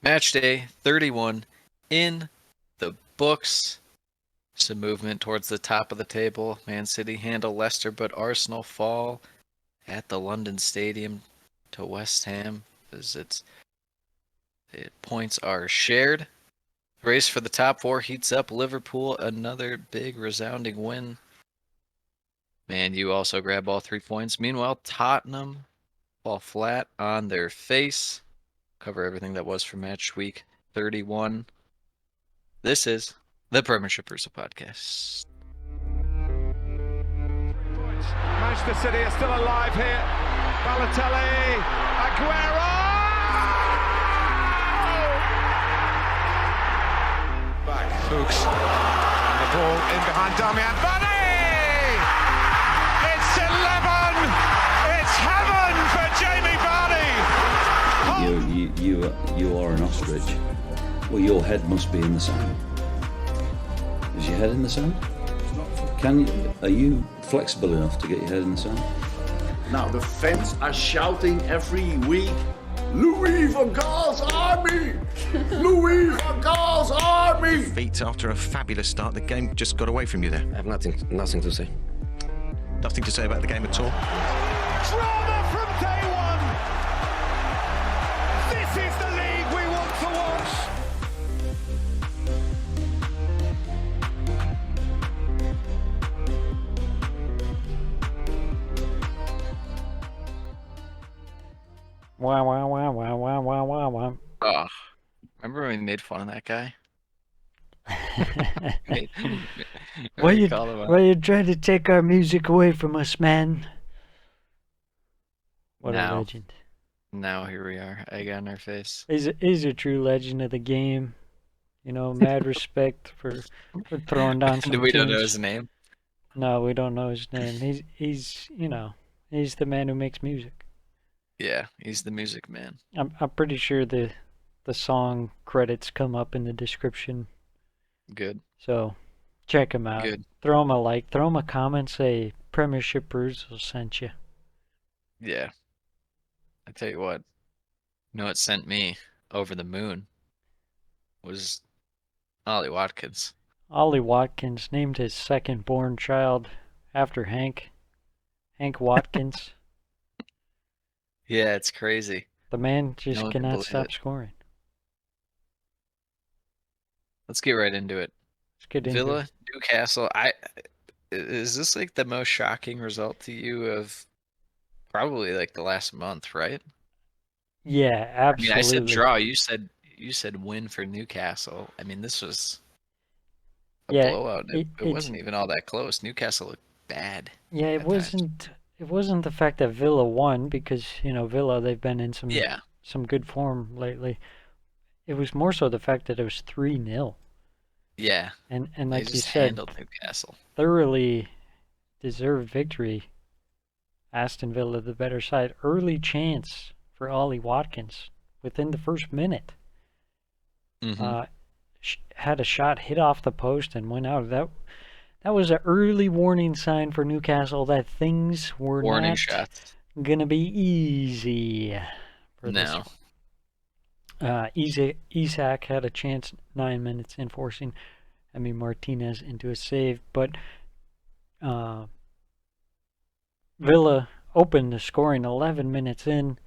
Match day 31 in the books. Some movement towards the top of the table. Man City handle Leicester, but Arsenal fall at the London Stadium to West Ham as points are shared. Race for the top four heats up. Liverpool, another big resounding win. Man, you also grab all 3 points. Meanwhile, Tottenham fall flat on their face. Cover everything that was for match week 31. This is the Premiership Perusal podcast. Manchester City are still alive here. Balotelli, Aguero! Back, Fuchs, and the ball in behind Damian Vardy! It's 11! It's heaven for Jamie Vardy! You are an ostrich. Well, your head must be in the sand. Is your head in the sand? Are you flexible enough to get your head in the sand? Now the fans are shouting every week, Louis van Gaal's army! Louis van Gaal's army! Feet after a fabulous start, the game just got away from you there. I have nothing to say. Nothing to say about the game at all. Drama from day one! This is the league we want to watch! Oh, remember when we made fun of that guy? Why you trying to take our music away from us, man? What a legend. Now here we are, egg on our face. He's a true legend of the game. You know, mad respect for throwing down some We don't know tunes. his name? No, we don't know his name. He's the man who makes music. Yeah, he's the music man. I'm pretty sure the song credits come up in the description. Good. So check him out. Good. Throw him a like. Throw him a comment. Say Premiership Perusal sent you. Yeah. I tell you what. You know what sent me over the moon was Ollie Watkins. Ollie Watkins named his second-born child after Hank Watkins. Yeah, it's crazy. The man just No one can cannot believe stop it. scoring. Let's get right into it. Let's get into Villa, it. Newcastle. Is this like the most shocking result to you of probably like the last month, right? Yeah, absolutely. I mean, I said draw. You said win for Newcastle. I mean, this was a blowout. It wasn't even all that close. Newcastle looked bad. Yeah, it wasn't the fact that Villa won because, Villa, they've been in some good form lately. It was more so the fact that it was 3-0. Yeah. And they like just you said, handled Newcastle. Thoroughly deserved victory. Aston Villa the better side. Early chance for Ollie Watkins within the first minute. Mm-hmm. Had a shot hit off the post and went out. That was an early warning sign for Newcastle that things were not gonna be easy for this. Isak had a chance 9 minutes in forcing Martinez into a save, but Villa opened the scoring 11 minutes in.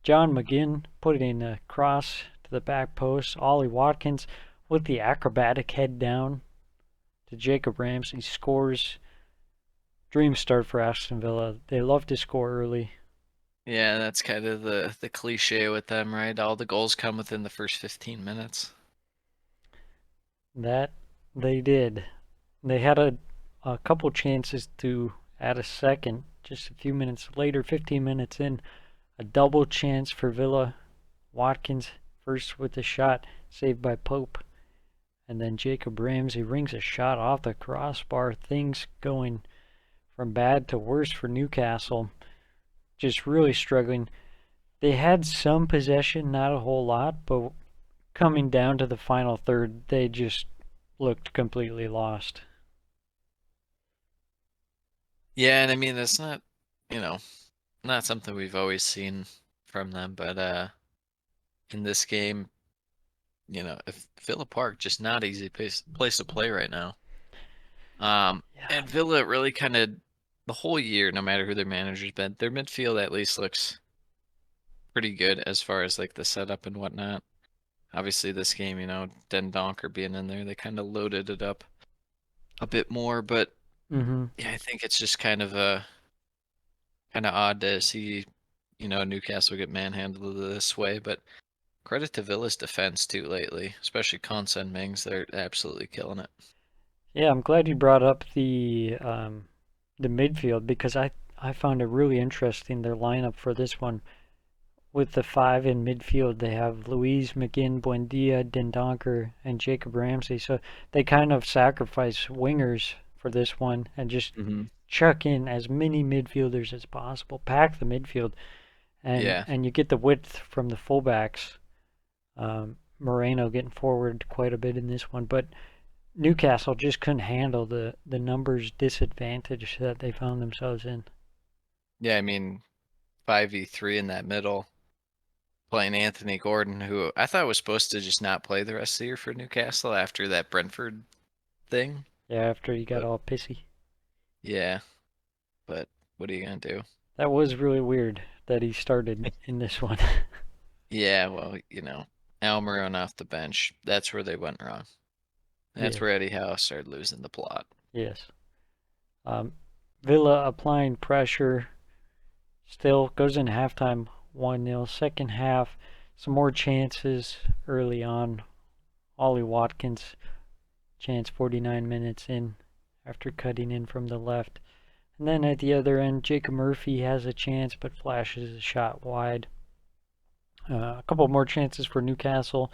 John McGinn putting a cross to the back post. Ollie Watkins with the acrobatic head down to Jacob Ramsey scores. Dream start for Aston Villa. They love to score early. Yeah, that's kind of the cliche with them, right? All the goals come within the first 15 minutes. That they did. They had a couple chances to add a second just a few minutes later, 15 minutes in. A double chance for Villa. Watkins first with the shot, saved by Pope. And then Jacob Ramsey rings a shot off the crossbar. Things going from bad to worse for Newcastle. Just really struggling. They had some possession, not a whole lot, but coming down to the final third, they just looked completely lost. Yeah, and I mean, it's not, not something we've always seen from them, but in this game, if Villa Park just not easy place to play right now. And Villa really kind of the whole year, no matter who their manager's been, their midfield at least looks pretty good as far as like the setup and whatnot. Obviously, this game, Den Donker being in there, they kind of loaded it up a bit more. But Mm-hmm. yeah, I think it's just kind of odd to see, Newcastle get manhandled this way. But credit to Villa's defense too lately, especially Konsa and Mings. They're absolutely killing it. Yeah, I'm glad you brought up the midfield because I found it really interesting their lineup for this one. With the 5 in midfield, they have Luis, McGinn, Buendia, Dendonker, and Jacob Ramsey. So they kind of sacrifice wingers for this one and just chuck in as many midfielders as possible, pack the midfield, and you get the width from the fullbacks. Moreno getting forward quite a bit in this one, but Newcastle just couldn't handle the numbers disadvantage that they found themselves in. Yeah, I mean, 5v3 in that middle, playing Anthony Gordon, who I thought was supposed to just not play the rest of the year for Newcastle after that Brentford thing. Yeah, after he got all pissy. Yeah, but what are you going to do? That was really weird that he started in this one. Yeah, well, Almiron off the bench, that's where they went wrong. That's where Eddie Howe started losing the plot. Yes. Villa applying pressure. Still goes in halftime 1-0. Second half, some more chances early on. Ollie Watkins chance 49 minutes in after cutting in from the left. And then at the other end, Jacob Murphy has a chance but flashes a shot wide. A couple more chances for Newcastle.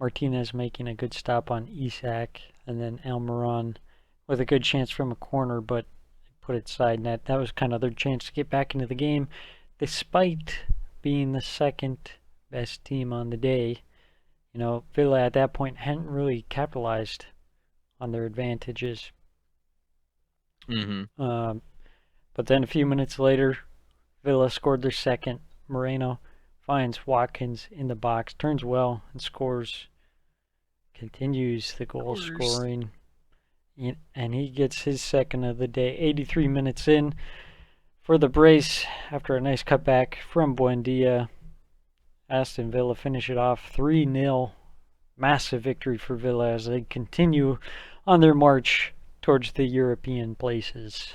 Martinez making a good stop on Isak, and then Almiron with a good chance from a corner, but put it side net. That was kind of their chance to get back into the game, despite being the second best team on the day. Villa at that point hadn't really capitalized on their advantages. But then a few minutes later, Villa scored their second. Moreno finds Watkins in the box, turns well, and scores. Continues the goal scoring. And he gets his second of the day. 83 minutes in for the brace after a nice cutback from Buendia. Aston Villa finish it off 3-0. Massive victory for Villa as they continue on their march towards the European places.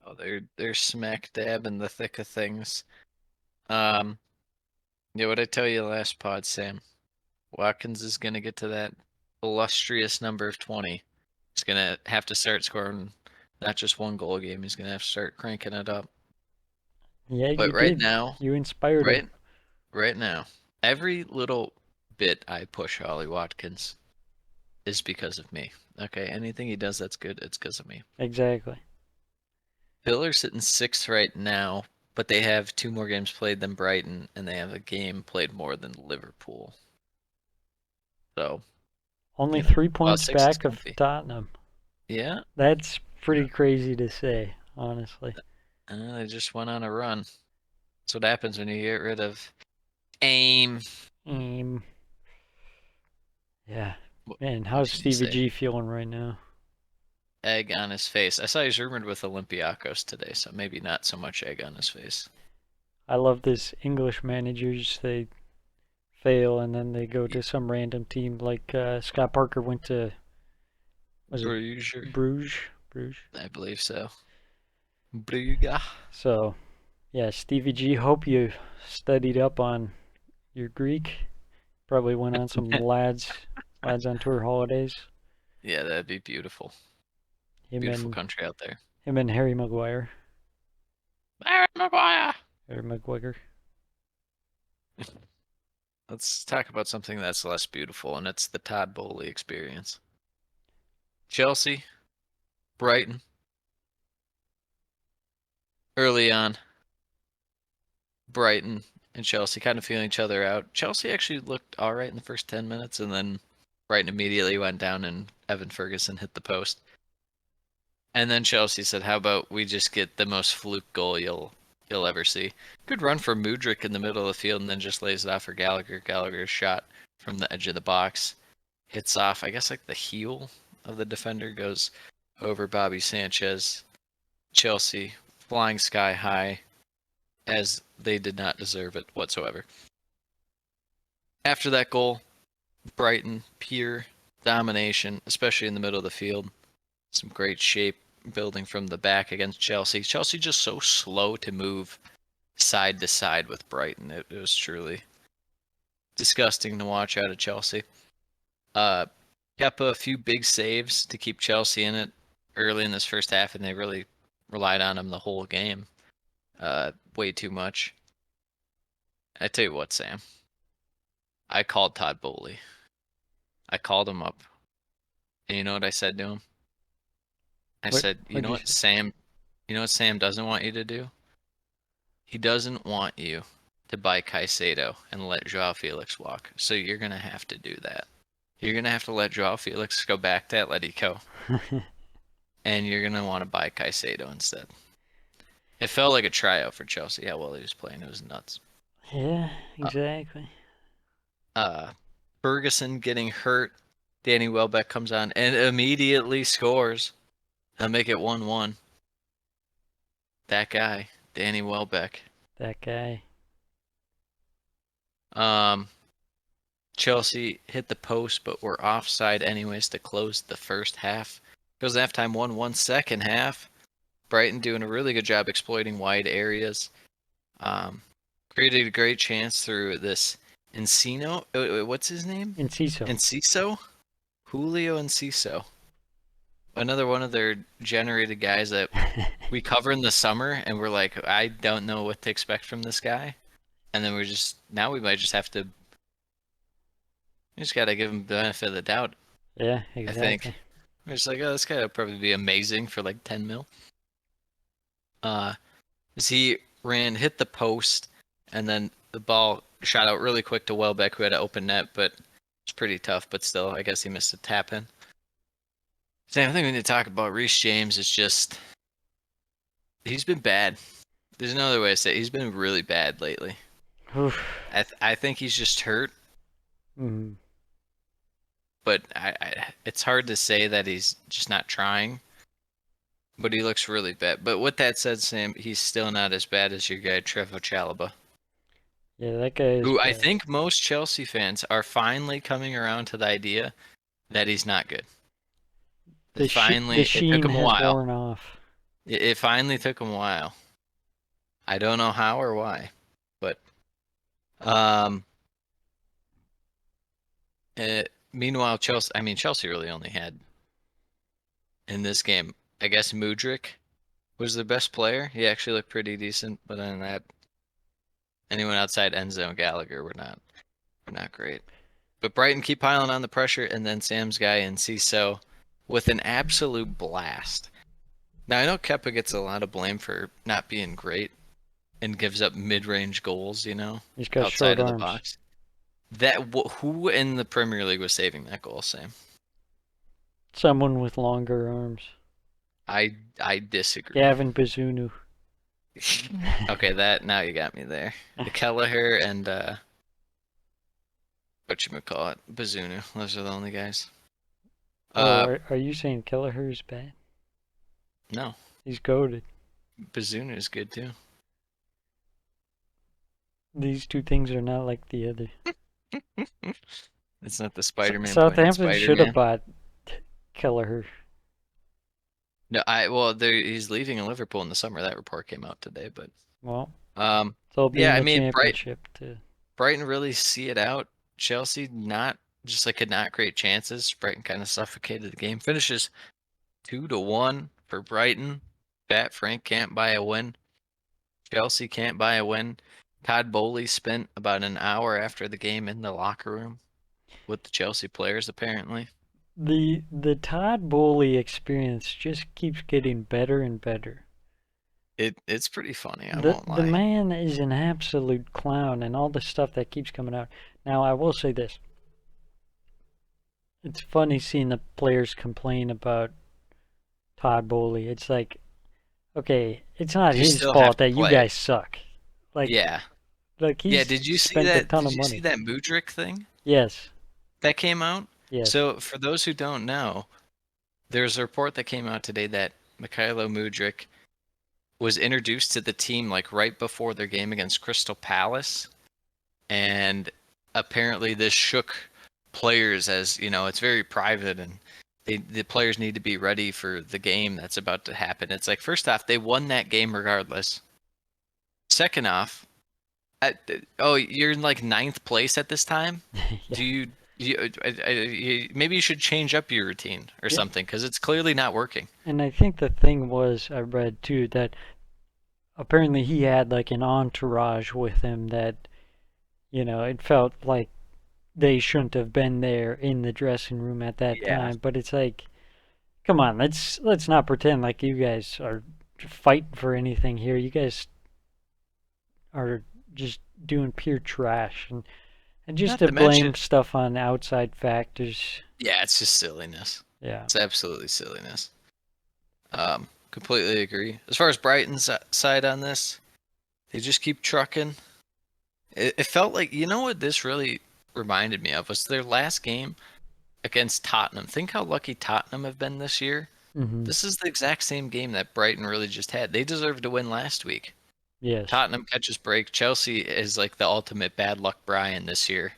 Oh, they're smack dab in the thick of things. What I tell you last pod, Sam? Watkins is going to get to that illustrious number of 20. He's going to have to start scoring not just one goal a game. He's going to have to start cranking it up. Yeah, but right now, you inspired him. Right now, every little bit I push Ollie Watkins is because of me. Okay, anything he does that's good, it's because of me. Exactly. Villa are sitting 6th right now, but they have 2 more games played than Brighton, and they have a game played more than Liverpool. So only 3 points back of Tottenham. Yeah. That's pretty crazy to say, honestly. They just went on a run. That's what happens when you get rid of AIM. Yeah. Man, how's Stevie G feeling right now? Egg on his face. I saw he's rumored with Olympiacos today, so maybe not so much egg on his face. I love this English managers. They fail and then they go to some random team like Scott Parker went to Bruges? I believe so. Brugge. So, yeah, Stevie G, hope you studied up on your Greek. Probably went on some lads on tour holidays. Yeah, that'd be beautiful. Beautiful country out there. Him and Harry Maguire. Harry Maguire. Let's talk about something that's less beautiful, and it's the Todd Bowley experience. Chelsea, Brighton. Early on, Brighton and Chelsea kind of feeling each other out. Chelsea actually looked all right in the first 10 minutes, and then Brighton immediately went down and Evan Ferguson hit the post. And then Chelsea said, how about we just get the most fluke goal you'll ever see. Good run for Mudryk in the middle of the field and then just lays it off for Gallagher. Gallagher's shot from the edge of the box. Hits off, I guess, like the heel of the defender, goes over Bobby Sanchez. Chelsea flying sky high, as they did not deserve it whatsoever. After that goal, Brighton, pure domination, especially in the middle of the field. Some great shape building from the back against Chelsea. Chelsea just so slow to move side to side with Brighton. It was truly disgusting to watch out of Chelsea. Kepa, a few big saves to keep Chelsea in it early in this first half, and they really relied on him the whole game. Way too much. I tell you what, Sam. I called Todd Bowley. I called him up. And you know what I said to him? I said, you know what Sam doesn't want you to do? He doesn't want you to buy Caicedo and let Joao Felix walk. So you're going to have to do that. You're going to have to let Joao Felix go back to Atletico. And you're going to want to buy Caicedo instead. It felt like a tryout for Chelsea how well he was playing. It was nuts. Yeah, exactly. Ferguson getting hurt. Danny Welbeck comes on and immediately scores. They'll make it 1-1. That guy, Danny Welbeck. That guy. Chelsea hit the post, but were offside anyways to close the first half. Goes halftime 1-1 second half. Brighton doing a really good job exploiting wide areas. Created a great chance through this Encino. What's his name? Enciso. Julio Enciso. Another one of their generated guys that we cover in the summer, and we're like, I don't know what to expect from this guy. And then now we might just have to, we just got to give him the benefit of the doubt. Yeah, exactly. I think. We're just like, oh, this guy will probably be amazing for like 10 mil. As he hit the post, and then the ball shot out really quick to Welbeck, who had an open net, but it's pretty tough. But still, I guess he missed a tap in. Same thing we need to talk about. Reece James is just, he's been bad. There's no other way to say it. He's been really bad lately. Oof. I think he's just hurt. Mm-hmm. But it's hard to say that he's just not trying. But he looks really bad. But with that said, Sam, he's still not as bad as your guy, Trevoh Chalobah. Yeah, that guy is who bad. I think most Chelsea fans are finally coming around to the idea that he's not good. The it sheen took him a has while. worn off. It finally took him a while. I don't know how or why, but meanwhile, Chelsea really only had in this game, I guess Mudryk was the best player. He actually looked pretty decent, but other than that, anyone outside Enzo and Gallagher were not great. But Brighton keep piling on the pressure, and then Sam's guy Enciso with an absolute blast. Now I know Kepa gets a lot of blame for not being great and gives up mid-range goals, He's got outside short of the arms. box. Who in the Premier League was saving that goal, Sam? Someone with longer arms. I disagree. Gavin Bazunu. Okay, now you got me there. Kelleher and whatchamacallit, Bazunu. Those are the only guys. Are you saying Kelleher's bad? No, He's goated. Bazunu is good too. These two things are not like the other. It's not the Spider-Man. Southampton should have bought Kelleher. No, he's leaving in Liverpool in the summer. That report came out today, but Well, so they'll be in the Brighton championship too. Brighton really see it out. Chelsea could not create chances. Brighton kind of suffocated the game. Finishes 2-1 for Brighton. Bat Frank can't buy a win. Chelsea can't buy a win. Todd Bowley spent about an hour after the game in the locker room with the Chelsea players, apparently. The Todd Bowley experience just keeps getting better and better. It's pretty funny, I won't lie. The man is an absolute clown, and all the stuff that keeps coming out. Now, I will say this. It's funny seeing the players complain about Todd Bowley. It's like, okay, it's not his fault that you guys suck. Like, yeah. Like, he's did you see spent that? a ton Did of you money. see that Mudryk thing? Yes. that came out? Yes. So for those who don't know, there's a report that came out today that Mykhailo Mudryk was introduced to the team like right before their game against Crystal Palace, and apparently this shook players, as you know, it's very private, and the players need to be ready for the game that's about to happen. It's like, first off, they won that game regardless. Second off, you're in like 9th place at this time. Yeah. Maybe you should change up your routine or Yeah. something, because it's clearly not working. And I think the thing was, I read too, that apparently he had like an entourage with him that, it felt like they shouldn't have been there in the dressing room at that Yeah. time. But it's like, come on, let's not pretend like you guys are fighting for anything here. You guys are just doing pure trash, and just Not to to blame mention- stuff on outside factors. Yeah, it's just silliness. Yeah. It's absolutely silliness. Completely agree. As far as Brighton's side on this, they just keep trucking. It felt like, you know what this really reminded me of was their last game against Tottenham. Think how lucky Tottenham have been this year. Hmm. This is the exact same game that Brighton really just had. They deserved to win last week. Yes. Tottenham catches break. Chelsea is like the ultimate bad luck Brian this year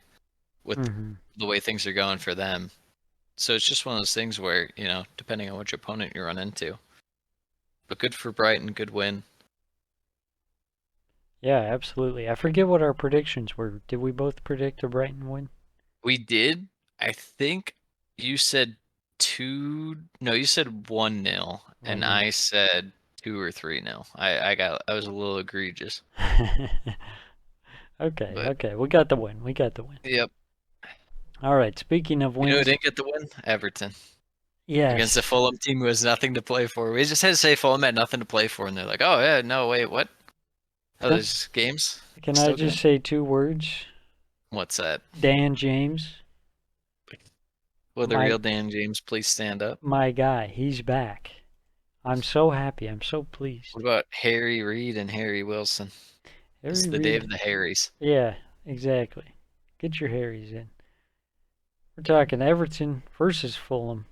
with Hmm. the way things are going for them. So it's just one of those things where, depending on which opponent you run into. But good for Brighton, good win. Yeah, absolutely. I forget what our predictions were. Did we both predict a Brighton win? We did. I think you said 2. No, you said 1-0, and 1-0. I said 2 or 3-0. I was a little egregious. Okay, But- okay. We got the win. We got the win. Yep. All right. Speaking of You know who wins, didn't get the win? Everton. yes. Against the Fulham team who has nothing to play for. We just had to say Fulham had nothing to play for, and they're like, oh, yeah, no, wait, what? Oh, Can- there's games? Can I Still just good? say 2 words? What's that? Dan James, Will the My- real Dan James please stand up? my guy, he's back. I'm so happy. I'm so pleased. What about Harry Reid and Harry Wilson? It's Harry the day Reid- of the Harrys. Yeah, exactly. Get your Harrys in. We're talking Everton versus Fulham.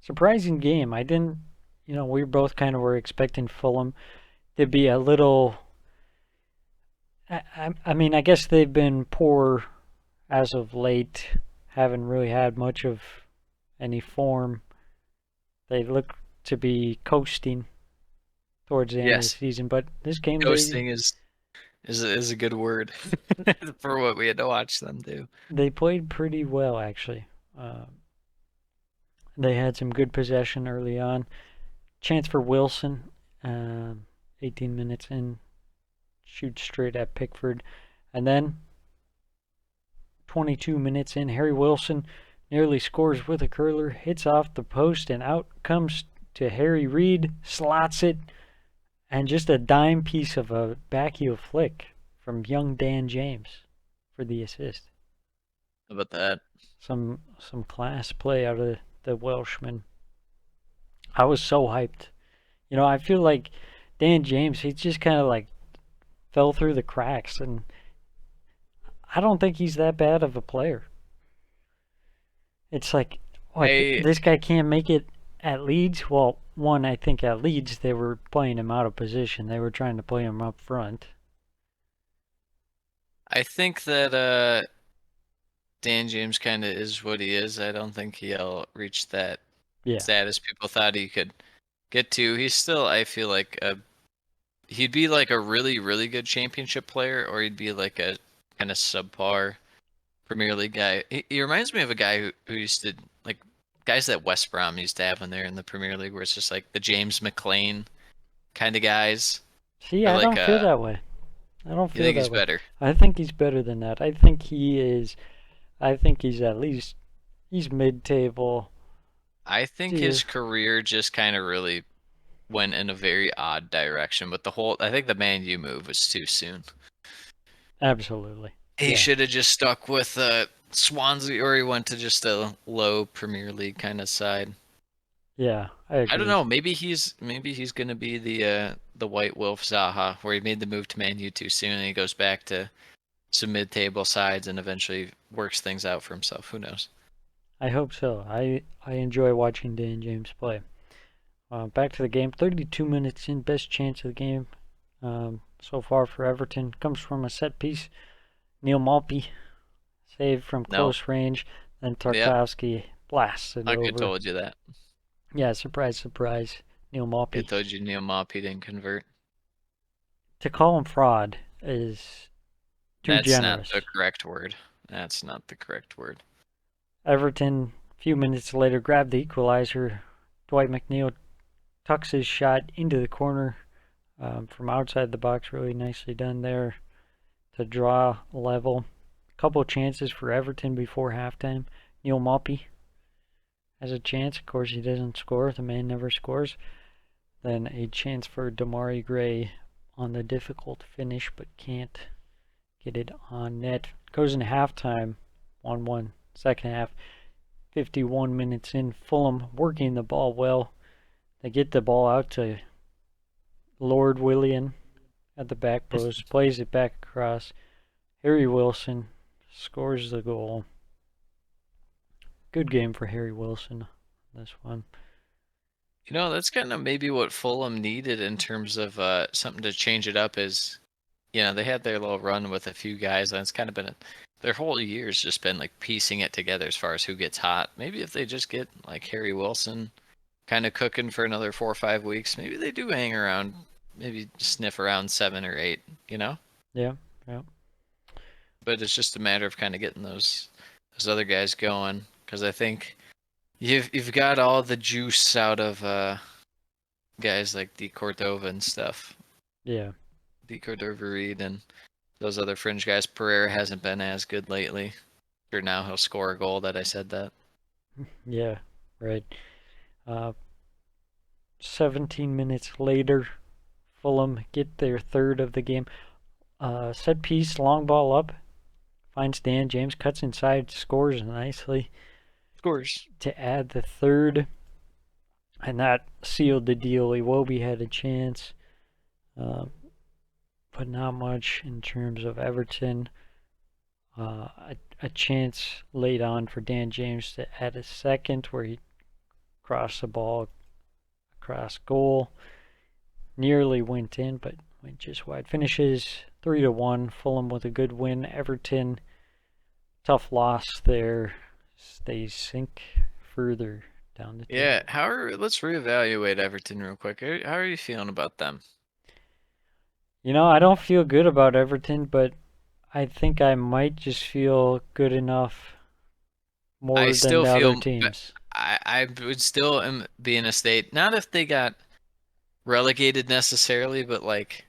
Surprising game. I didn't, we both kind of were expecting Fulham to be a little. I mean, I guess they've been poor as of late. Haven't really had much of any form. They look to be coasting towards the end of the Yes. season, but this game, Ghosting is a good word for what we had to watch them do. they played pretty well, actually. They had some good possession early on. Chance for Wilson, 18 minutes in, shoots straight at Pickford. And then, 22 minutes in, Harry Wilson nearly scores with a curler, hits off the post, and out comes to Harry Reid, slots it, and just a dime piece of a backheel flick from young Dan James for the assist. How about that? Some class play out of the Welshman. I was so hyped. I feel like Dan James, he just kind of like fell through the cracks, and I don't think he's that bad of a player. It's like, what, this guy can't make it at Leeds? Well, one, I think at Leeds they were playing him out of position. They were trying to play him up front. I think that Dan James kind of is what he is. I don't think he'll reach that status people thought he could get to. He's still, I feel like, he'd be like a really, really good championship player, or he'd be like a kind of subpar Premier League guy. He reminds me of a guy who used to, like, guys that West Brom used to have when they're in the Premier League, where it's just like the James McLean kind of guys. See, Or I like, don't feel that way. I don't You feel think that he's way. better? I think he's better than that. I think he's at least, he's mid-table. I think his career just kind of really went in a very odd direction. But I think the Man U move was too soon. Absolutely. He Yeah. should have just stuck with Swansea, or he went to just a low Premier League kind of side. Yeah, I agree. I don't know. Maybe he's gonna be the White Wolf Zaha, where he made the move to Man U too soon, and he goes back to some mid-table sides and eventually works things out for himself. Who knows? I hope so. I enjoy watching Dan James play. Back to the game. 32 minutes in, best chance of the game so far for Everton comes from a set piece. Neil Maltby saved from close range. Then Yep. Tarkowski blasts it I over. could told you that. Yeah, surprise, surprise. Neil I Maltby. told you Neil Maupay didn't convert. To call him fraud is too That's generous. not the correct word. That's not the correct word. Everton, a few minutes later, grabbed the equalizer. Dwight McNeil tucks his shot into the corner from outside the box. Really nicely done there to draw level. A couple chances for Everton before halftime. Neil Maupay has a chance. Of course, he doesn't score. The man never scores. Then a chance for Damari Gray on the difficult finish, but can't get it on net. Goes into halftime, 1-1. Second half, 51 minutes in. Fulham working the ball well. They get the ball out to Lord Willian at the back post, plays it back across. Harry Wilson scores the goal. Good game for Harry Wilson, this one. You know, that's kind of maybe what Fulham needed in terms of something to change it up is, you know, they had their little run with a few guys, and it's kind of been their whole year's just been like piecing it together as far as who gets hot. Maybe if they just get like Harry Wilson kind of cooking for another 4 or 5 weeks, maybe they do hang around, maybe sniff around 7 or 8, you know? Yeah. But it's just a matter of kind of getting those other guys going, because I think you've got all the juice out of guys like De Cordova and stuff. Yeah. De Cordova Reed and those other fringe guys. Pereira hasn't been as good lately. Sure, now he'll score a goal that I said that. Yeah, right. 17 minutes later, Fulham get their third of the game. Set piece, long ball up. Finds Dan James, cuts inside, scores nicely Scores. to add the third. And that sealed the deal. Iwobi had a chance, but not much in terms of Everton. A chance laid on for Dan James to add a second where he crossed the ball across goal. Nearly went in, but went just wide. Finishes 3-1. Fulham with a good win. Everton, tough loss there. They sink further down the table. Yeah, let's reevaluate Everton real quick. How are you feeling about them? You know, I don't feel good about Everton, but I think I might just feel good enough more I than still the feel other teams. I would still be in a state, not if they got relegated necessarily, but like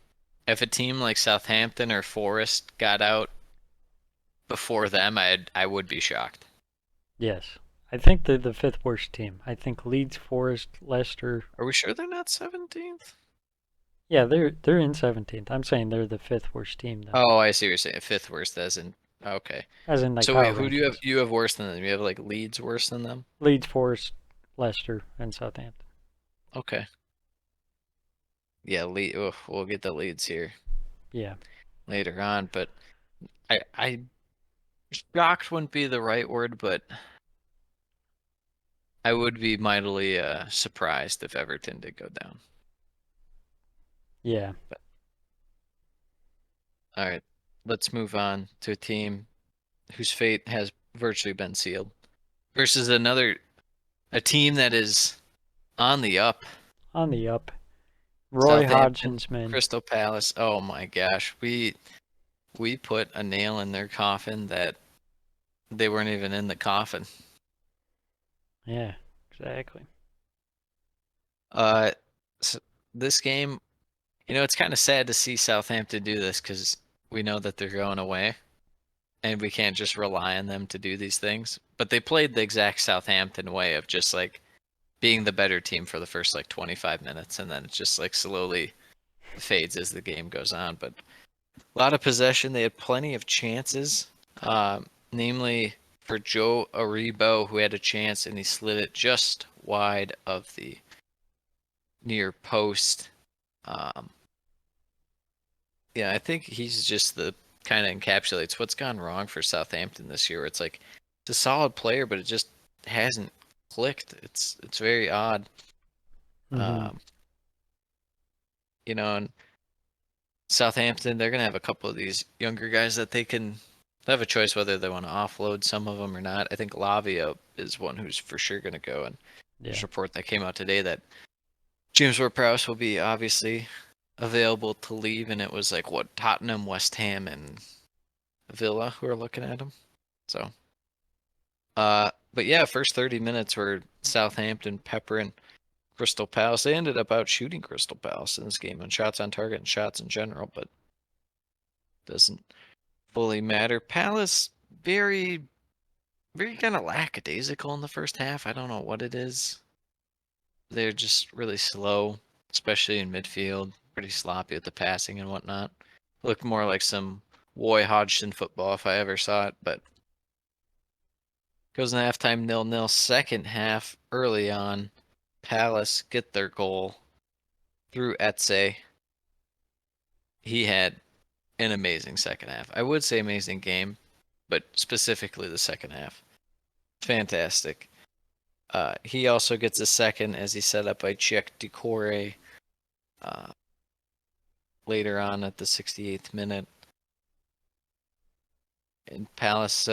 if a team like Southampton or Forest got out before them, I would be shocked. Yes. I think they're the fifth worst team. I think Leeds, Forest, Leicester. Are we sure they're not 17th? Yeah, they're in 17th. I'm saying they're the fifth worst team though. Oh, I see what you're saying. Fifth worst, as in okay. As in like So power wait, who do you have? rankings. You have worse than them? You have like Leeds worse than them? Leeds, Forest, Leicester, and Southampton. Okay. Yeah, we'll get the Leeds here Yeah. later on, but I shocked wouldn't be the right word, but I would be mightily surprised if Everton did go down. Yeah. All right, let's move on to a team whose fate has virtually been sealed versus a team that is on the up. On the up. Roy Southampton, Hodgson's men. Crystal Palace. Oh my gosh, we put a nail in their coffin that they weren't even in the coffin. Yeah, exactly. So this game, you know, it's kind of sad to see Southampton do this because we know that they're going away, and we can't just rely on them to do these things. But they played the exact Southampton way of just like being the better team for the first like 25 minutes, and then it just like slowly fades as the game goes on. But a lot of possession. They had plenty of chances, namely for Joe Aribo, who had a chance and he slid it just wide of the near post. Yeah, I think he's just the kind of encapsulates what's gone wrong for Southampton this year. It's like it's a solid player, but it just hasn't clicked. It's very odd. Mhm. And Southampton, they're gonna have a couple of these younger guys that they have a choice whether they want to offload some of them or not. I think Lavia is one who's for sure gonna go, and there's a report that came out today that James Ward-Prowse will be obviously available to leave, and it was like Tottenham, West Ham, and Villa who are looking at him. So, but yeah, first 30 minutes were Southampton peppering Crystal Palace. They ended up out shooting Crystal Palace in this game on shots on target and shots in general, but doesn't fully matter. Palace very, very kind of lackadaisical in the first half. I don't know what it is. They're just really slow, especially in midfield. Pretty sloppy with the passing and whatnot. Looked more like some Roy Hodgson football if I ever saw it, but goes in halftime 0-0. Second half, early on, Palace get their goal through Etse. He had an amazing second half. I would say amazing game, but specifically the second half. Fantastic. He also gets a second as he's set up by Czech Decore later on at the 68th minute. And Palace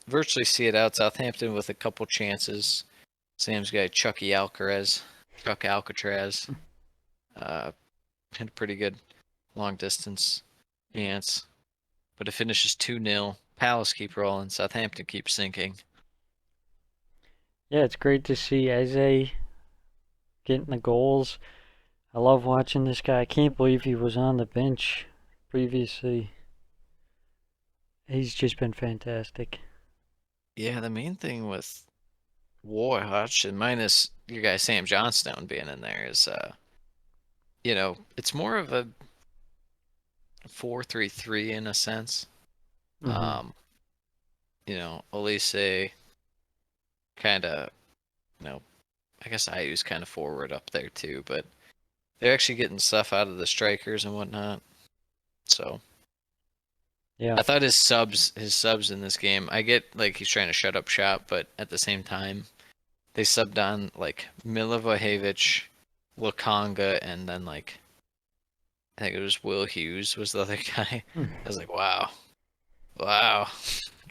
virtually see it out. Southampton with a couple chances. Sam's guy Chuck Alcatraz had a pretty good long distance chance, but it finishes 2-0. Palace keep rolling. Southampton keep sinking. Yeah, it's great to see Eze getting the goals. I love watching this guy. I can't believe he was on the bench previously. He's just been fantastic. Yeah, the main thing with Roy Hodgson, minus your guy Sam Johnstone being in there, is it's more of a 4-3-3 in a sense. Mhm. Elise kind of, I guess I use kind of forward up there too, but they're actually getting stuff out of the strikers and whatnot. So Yeah. I thought his subs in this game, I get like he's trying to shut up shop, but at the same time, they subbed on like Milivojevic, Lukonga, and then like I think it was Will Hughes was the other guy. I was like, wow. Gotta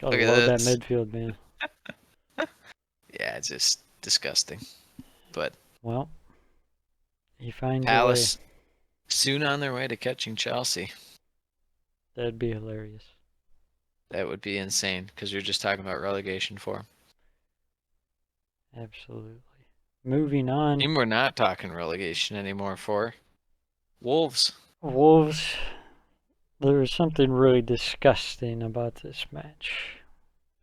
Look at love that this. midfield, man. Yeah, it's just disgusting. But Well, he finds Palace a way. soon on their way to catching Chelsea. That'd be hilarious. That would be insane because you're just talking about relegation for 'em. Absolutely. Moving on. Team we're not talking relegation anymore for. Wolves. Wolves. There was something really disgusting about this match.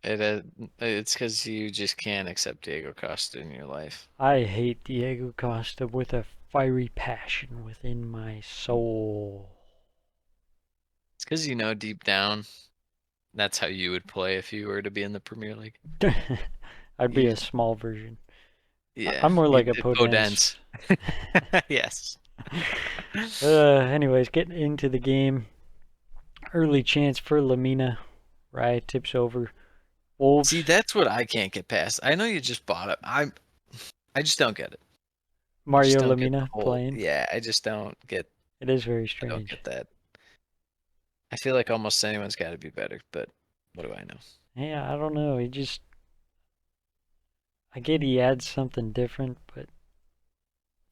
It's because you just can't accept Diego Costa in your life. I hate Diego Costa with a fiery passion within my soul. It's because deep down that's how you would play if you were to be in the Premier League. I'd be a small version. Yeah. I'm more like a Podence. Podence. Yes. Anyways, getting into the game. Early chance for Lamina. Right, tips over. Wolves. See, that's what I can't get past. I know you just bought it. I just don't get it. Mario Don't get the Lamina whole- playing. Yeah, I just don't get. It is very I don't strange. get that. I feel like almost anyone's got to be better, but what do I know? Yeah, I don't know. I get he adds something different, but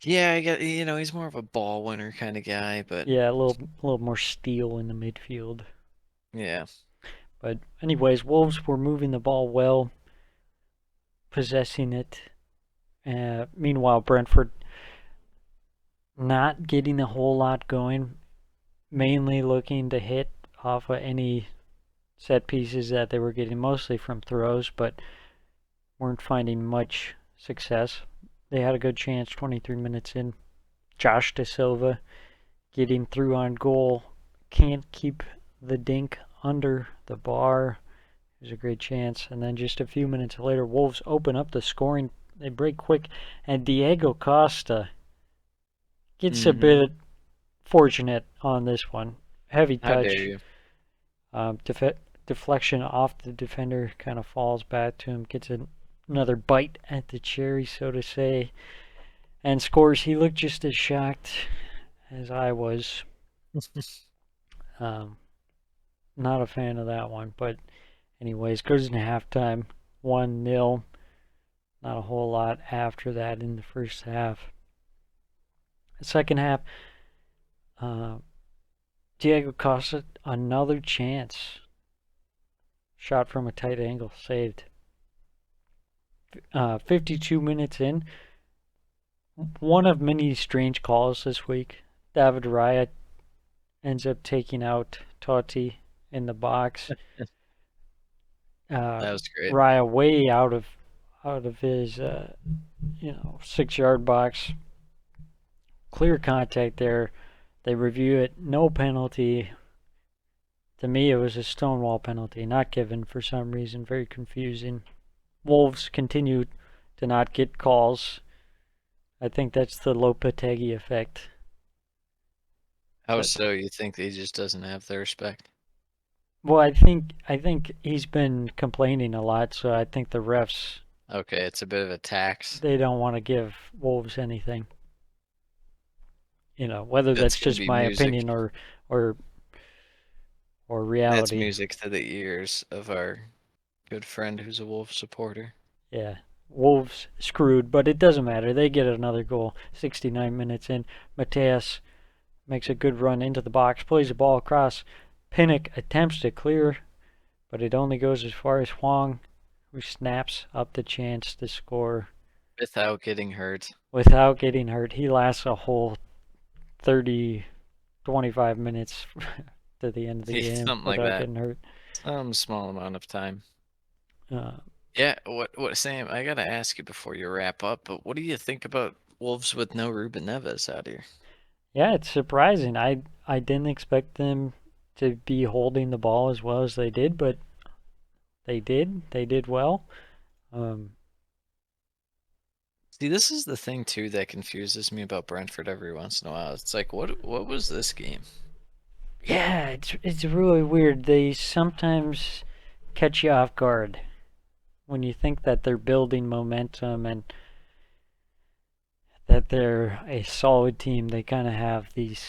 Yeah, I get. He's more of a ball winner kind of guy, but yeah, a little more steel in the midfield. yeah. But anyways, Wolves were moving the ball well, possessing it. Meanwhile, Brentford not getting a whole lot going, mainly looking to hit off of any set pieces that they were getting, mostly from throws, but weren't finding much success. They had a good chance 23 minutes in. Josh De Silva getting through on goal. Can't keep the dink under the bar. It was a great chance. And then just a few minutes later, Wolves open up the scoring. They break quick. And Diego Costa gets a bit fortunate on this one. Heavy How touch. dare you? Deflection off the defender, kind of falls back to him, gets another bite at the cherry, so to say, and scores. He looked just as shocked as I was. Not a fan of that one, but anyways, goes into halftime, 1-0. Not a whole lot after that in the first half. The second half, Diego Costa, another chance. Shot from a tight angle, saved. 52 minutes in, one of many strange calls this week. David Raya ends up taking out Totti in the box. That was great. Raya way out of his 6-yard box. Clear contact there. They review it. No penalty. To me, it was a Stonewall penalty, not given for some reason. Very confusing. Wolves continue to not get calls. I think that's the Lopetegui effect. How so? You think he just doesn't have the respect? Well, I think he's been complaining a lot, so I think the refs. Okay, it's a bit of a tax. They don't want to give Wolves anything. Whether that's just my opinion or reality. That's music to the ears of our good friend who's a Wolves supporter. Yeah, Wolves screwed, but it doesn't matter. They get another goal. 69 minutes in, Mateus makes a good run into the box, plays the ball across. Pinnock attempts to clear, but it only goes as far as Huang, who snaps up the chance to score. Without getting hurt. He lasts a whole 25 minutes to the end of the game something without like that. getting hurt. Some small amount of time. What Sam, I gotta ask you before you wrap up, but what do you think about Wolves with no Ruben Neves out here? Yeah, it's surprising. I didn't expect them to be holding the ball as well as they did, but they did. They did well. See, this is the thing too that confuses me about Brentford every once in a while. It's like, what was this game? Yeah, it's really weird. They sometimes catch you off guard when you think that they're building momentum and that they're a solid team. They kind of have these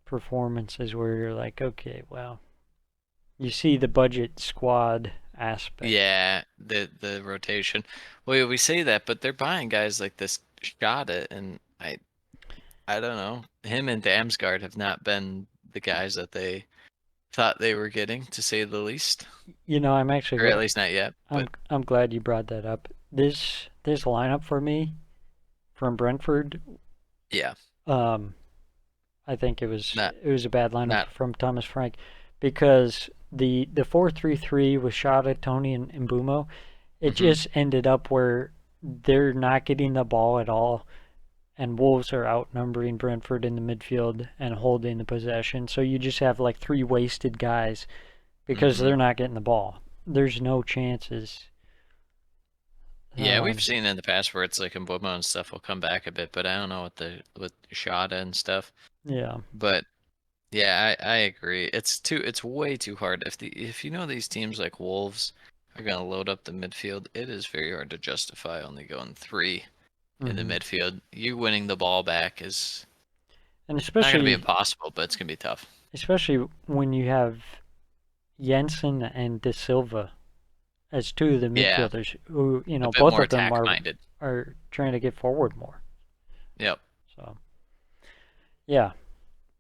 performances where you're like, okay, well, you see the budget squad aspect. Yeah, the rotation. Well, we say that, but they're buying guys like this Shada, and I don't know. Him and Damsgaard have not been the guys that they thought they were getting, to say the least. I'm actually, or at least not yet. I'm glad you brought that up. This lineup for me from Brentford. Yeah. I think it was a bad lineup from Thomas Frank, because the 4-3-3 with Shada, Tony, and Mbumo, it just ended up where they're not getting the ball at all, and Wolves are outnumbering Brentford in the midfield and holding the possession. So you just have like 3 wasted guys because they're not getting the ball. There's no chances. Yeah, we've seen in the past where it's like Mbumo and stuff will come back a bit, but I don't know with Shada and stuff. Yeah. But yeah, I agree. It's way too hard. If these teams like Wolves are gonna load up the midfield, it is very hard to justify only going 3 in the midfield. You winning the ball back is not gonna be impossible, but it's gonna be tough. Especially when you have Jensen and De Silva as 2 of the midfielders who, both of them are trying to get forward more. Yep. So, yeah,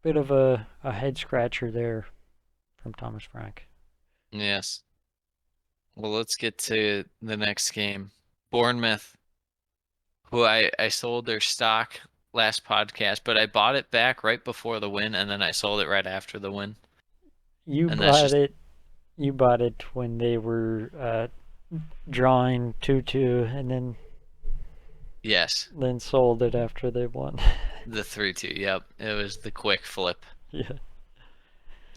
bit of a head scratcher there from Thomas Frank. Yes. Well, let's get to the next game. Bournemouth, who I sold their stock last podcast, but I bought it back right before the win, and then I sold it right after the win. You bought it when they were drawing 2-2, and then then sold it after they won. The 3-2, yep. It was the quick flip. Yeah.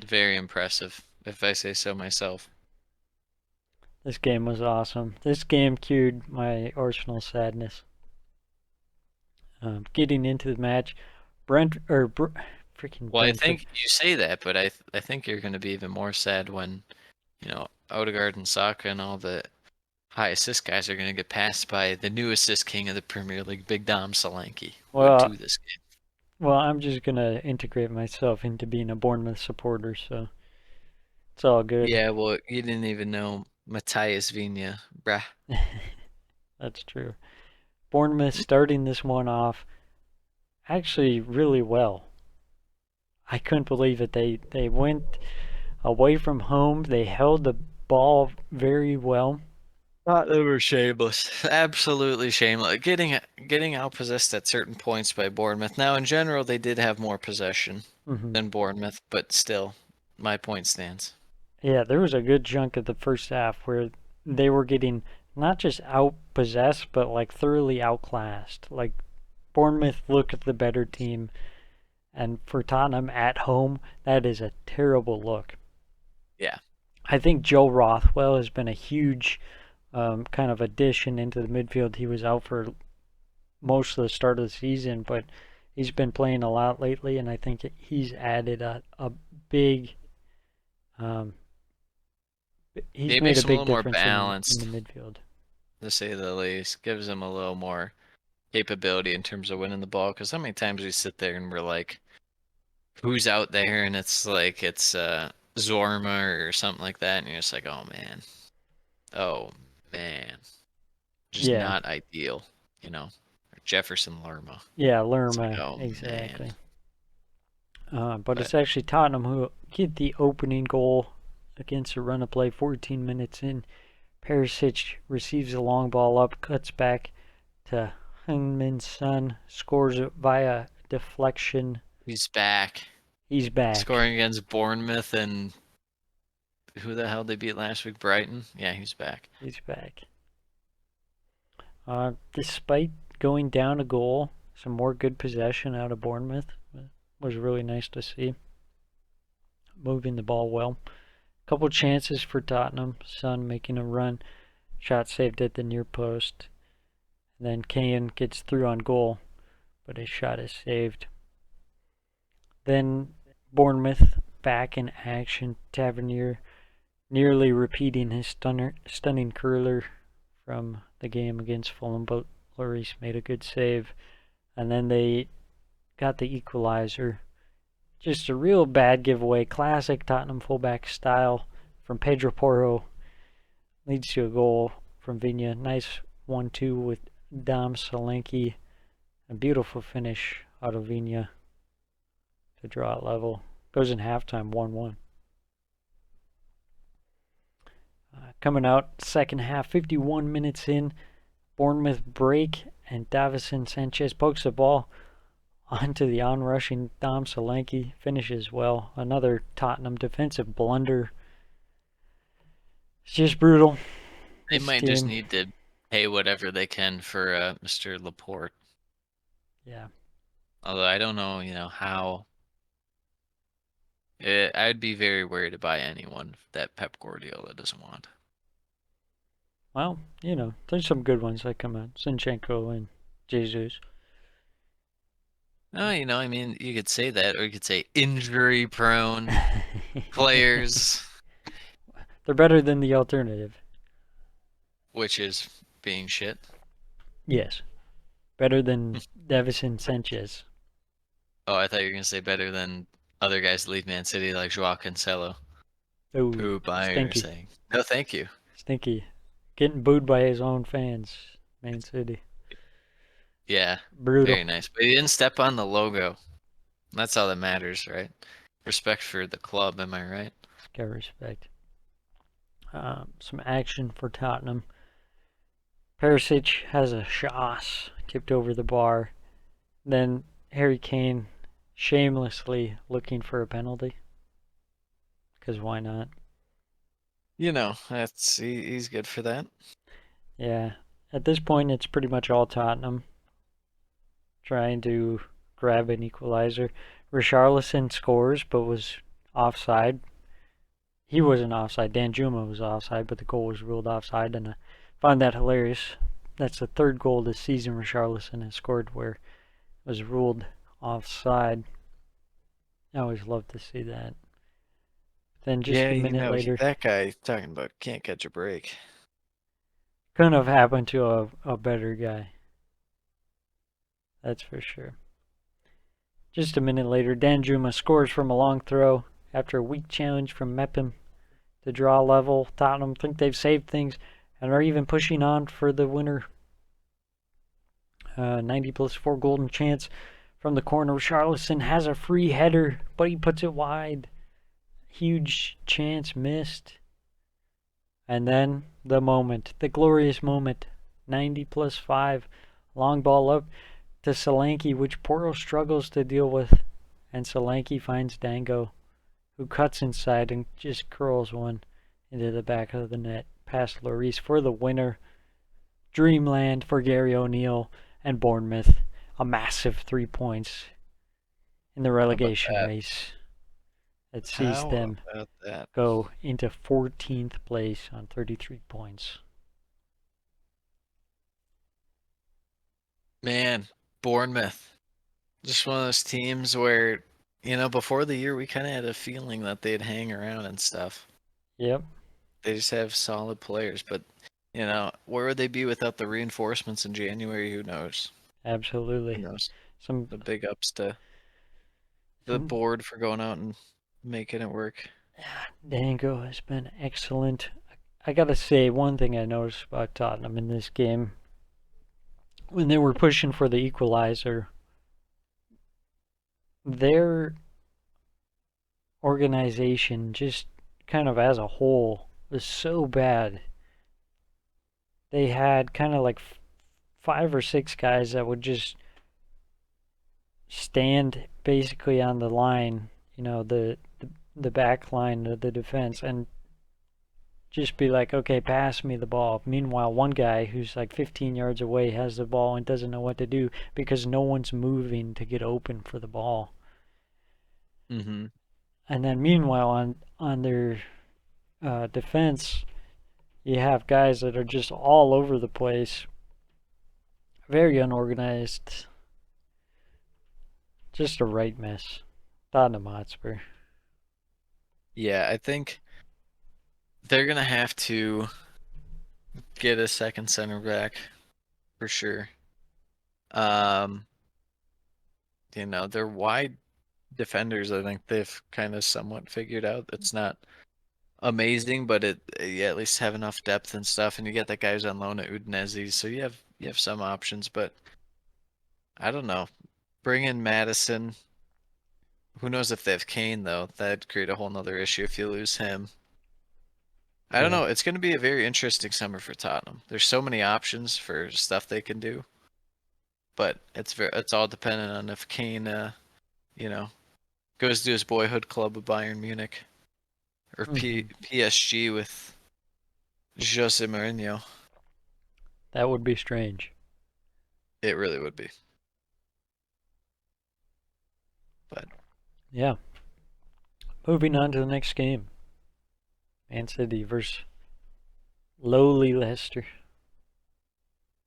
Very impressive, if I say so myself. This game was awesome. This game cured my Arsenal sadness. Getting into the match, for freaking Well, I Brentford. think you say that, but I think you're going to be even more sad when, Odegaard and Saka and all the high assist guys are going to get passed by the new assist king of the Premier League, Big Dom Solanke, would Well, do this game. well, I'm just gonna integrate myself into being a Bournemouth supporter, so it's all good. Yeah, well, you didn't even know Matthias Viña, bruh. That's true. Bournemouth starting this one off actually really well. I couldn't believe it. They went away from home. They held the ball very well. They were shameless, absolutely shameless. Getting outpossessed at certain points by Bournemouth. Now, in general, they did have more possession Hmm. than Bournemouth, but still, my point stands. Yeah, there was a good chunk of the first half where they were getting not just outpossessed, but like thoroughly outclassed. Like Bournemouth looked the better team, and for Tottenham at home, that is a terrible look. Yeah. I think Joe Rothwell has been a huge kind of addition into the midfield. He was out for most of the start of the season, but he's been playing a lot lately, and I think he's added a big. Um, he's It made makes a them a big little more difference in balanced, the midfield. to say the least. Gives them a little more capability in terms of winning the ball. Because how many times we sit there and we're like, who's out there? And it's like, it's Zorma or something like that. And you're just like, oh, man. Oh, man. Just Yeah, not ideal, Or Jefferson Lerma. yeah, It's like, Lerma, oh, man. exactly. But But it's actually Tottenham who get the opening goal against a run of play 14 minutes in. Perisic receives a long ball up, cuts back to Heung-min Son, scores it via deflection. he's back. He's back. Scoring against Bournemouth and who the hell they beat last week? Brighton? Yeah, he's back. He's back. Despite going down a goal, some more good possession out of Bournemouth. Was really nice to see. Moving the ball well. Couple chances for Tottenham. Son making a run. Shot saved at the near post. And then Kane gets through on goal, but his shot is saved. Then Bournemouth back in action. Tavernier nearly repeating his stunning curler from the game against Fulham, but Lloris made a good save. And then they got the equalizer. Just a real bad giveaway. Classic Tottenham fullback style from Pedro Porro. Leads to a goal from Viña. Nice 1-2 with Dom Solanke. A beautiful finish out of Viña to draw it level. Goes in halftime 1-1. Coming out second half, 51 minutes in. Bournemouth break, and Davison Sanchez pokes the ball onto the onrushing Dom Solanke. Finishes well. Another Tottenham defensive blunder. It's just brutal. They This might just team- need to pay whatever they can for Mr. Laporte. Yeah. Although I don't know, how. I'd be very worried to buy anyone that Pep Guardiola doesn't want. Well, there's some good ones that come out. Zinchenko and Jesus. No, I mean, you could say that, or you could say injury-prone players, They're better than the alternative. which is being shit. Yes. Better than Davison Sanchez. Oh, I thought you were gonna say better than other guys that leave Man City like Joao Cancelo. Ooh, Who by stinky. saying no, thank you. Stinky. Getting booed by his own fans. Man City. Yeah, Brutal. very nice. But he didn't step on the logo. That's all that matters, right? Respect for the club, am I right? Got respect. Some action for Tottenham. Perisic has a shot tipped over the bar. Then Harry Kane shamelessly looking for a penalty. Because why not? He's good for that. Yeah. At this point, it's pretty much all Tottenham trying to grab an equalizer. Richarlison scores, but was offside. He wasn't offside. Danjuma was offside, but the goal was ruled offside, and I find that hilarious. That's the third goal this season Richarlison has scored where it was ruled offside. I always love to see that. Then just Yeah, a minute later, that guy talking about can't catch a break. couldn't have happened to a better guy. That's for sure. Just a minute later, Danjuma scores from a long throw after a weak challenge from Mepham to draw level. Tottenham think they've saved things and are even pushing on for the winner. 90 plus 4 golden chance from the corner. Charlison has a free header, but he puts it wide. Huge chance missed. And then the moment, the glorious moment. 90 plus 5. Long ball up to Solanke, which Porto struggles to deal with. And Solanke finds Dango, who cuts inside and just curls one into the back of the net past Lloris for the winner. Dreamland for Gary O'Neill and Bournemouth. A massive 3 points in the relegation race that sees them How about that? go into 14th place on 33 points. Man, Bournemouth. Just one of those teams where, before the year we kind of had a feeling that they'd hang around and stuff. Yep, They just have solid players, but where would they be without the reinforcements in January? Who knows? absolutely. Who knows? Some The big ups to the board for going out and making it work. Dango has been excellent. I gotta say, one thing I noticed about Tottenham in this game, when they were pushing for the equalizer, their organization, just kind of as a whole, was so bad. They had kind of like 5 or 6 guys that would just stand basically on the line, the back line of the defense, and just be like, okay, pass me the ball. Meanwhile, one guy who's like 15 yards away has the ball and doesn't know what to do because no one's moving to get open for the ball. Mm-hmm. And then meanwhile, on their defense, you have guys that are just all over the place, very unorganized, just a right mess. Tottenham Hotspur. Yeah, I think they're gonna have to get a second center back for sure. They're wide defenders. I think they've kind of somewhat figured out. It's not amazing, but you at least have enough depth and stuff. And you get that guy who's on loan at Udinese, so you have some options. But I don't know. Bring in Madison. Who knows if they have Kane though? That'd create a whole nother issue if you lose him. I don't know. It's going to be a very interesting summer for Tottenham. There's so many options for stuff they can do, but it's all dependent on if Kane, goes to his boyhood club of Bayern Munich or PSG with Jose Mourinho. That would be strange. It really would be. But yeah. Moving on to the next game. Man City versus lowly Leicester.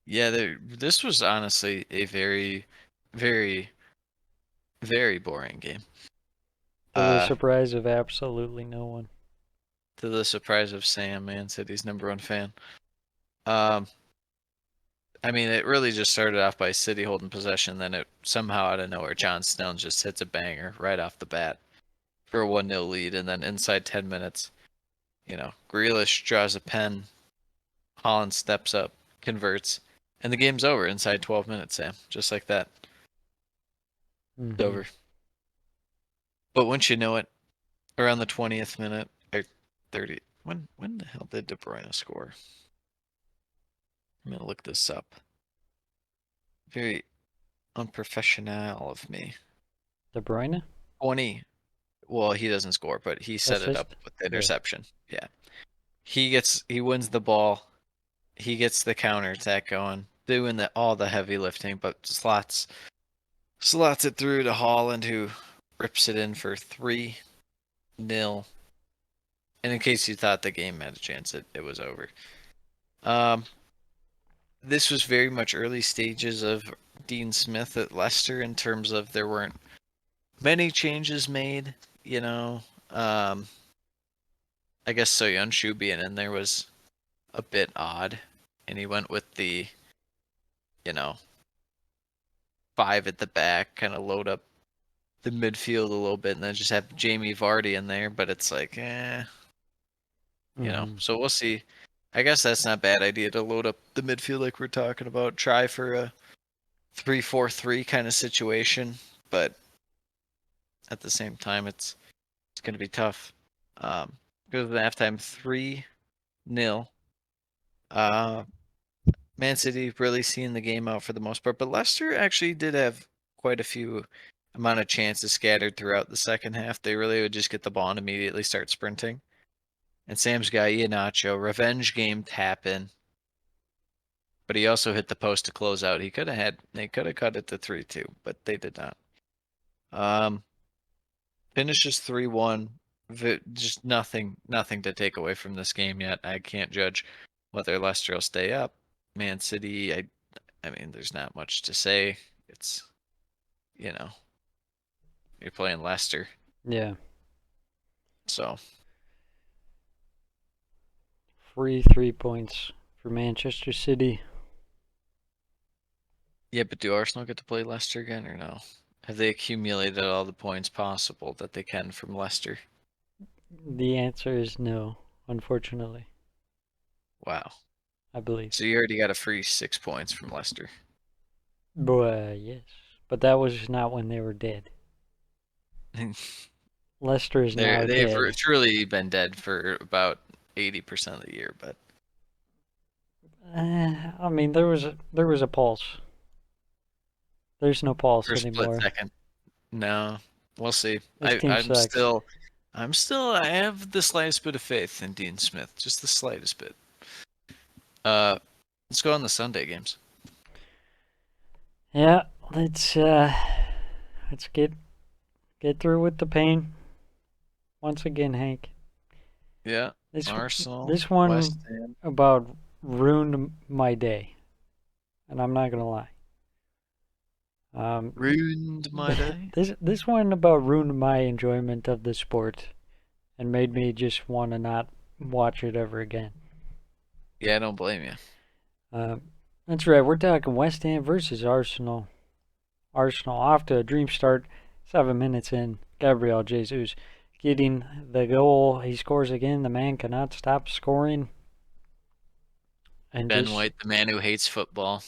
yeah, this was honestly a very, very, very boring game. To the surprise of absolutely no one. To the surprise of Sam, Man City's #1 fan. I mean, it really just started off by City holding possession, then it somehow out of nowhere, John Stones just hits a banger right off the bat for a 1-0 lead, and then inside 10 minutes, Grealish draws a pen, Haaland steps up, converts, and the game's over inside 12 minutes, Sam. Just like that. It's over. But once you know it, around the 20th minute, or 30, when the hell did De Bruyne score? I'm going to look this up. Very unprofessional of me. De Bruyne? 20. Well, he doesn't score, but he set it up with the interception. Yeah. He wins the ball. He gets the counter attack going, doing all the heavy lifting, but slots it through to Haaland, who rips it in for 3-0. And in case you thought the game had a chance, it was over. This was very much early stages of Dean Smith at Leicester in terms of there weren't many changes made, you know. I guess Soyuncu being in there was a bit odd, and he went with the, you know, 5 at the back, kind of load up the midfield a little bit, and then just have Jamie Vardy in there. But it's like, you know. So we'll see. I guess that's not a bad idea to load up the midfield like we're talking about. Try for a 3-4-3 kind of situation, but at the same time, it's going to be tough. Goes to the halftime 3-0. Man City really seeing the game out for the most part, but Leicester actually did have quite a few amount of chances scattered throughout the second half. They really would just get the ball and immediately start sprinting. And Sam's guy Iheanacho, revenge game tap in. But he also hit the post to close out. They could have cut it to 3-2, but they did not. Finishes 3-1. Just nothing to take away from this game yet. I can't judge whether Leicester will stay up. Man City, I mean, there's not much to say. It's, you know, you're playing Leicester. Yeah. So Free 3 points for Manchester City. yeah, but do Arsenal get to play Leicester again or no? Have they accumulated all the points possible that they can from Leicester? The answer is no, unfortunately. Wow. I believe. So you already got a free 6 points from Leicester. Yes. But that was not when they were dead. Leicester is now They've dead. truly been dead for about 80% of the year, but I mean, there was a pulse. There's no pulse for a split anymore. second. No, we'll see. This team I'm sucks. I have the slightest bit of faith in Dean Smith, just the slightest bit. Let's go on the Sunday games. Yeah, let's get through with the pain. Once again, Hank. Yeah, This Arsenal. this one West Ham. about ruined my day, and I'm not gonna lie. Ruined my day. This one about ruined my enjoyment of the sport, and made me just want to not watch it ever again. Yeah, I don't blame you. That's right. We're talking West Ham versus Arsenal. Arsenal off to a dream start. 7 minutes in, Gabriel Jesus getting the goal. He scores again. The man cannot stop scoring. And Ben White, the man who hates football,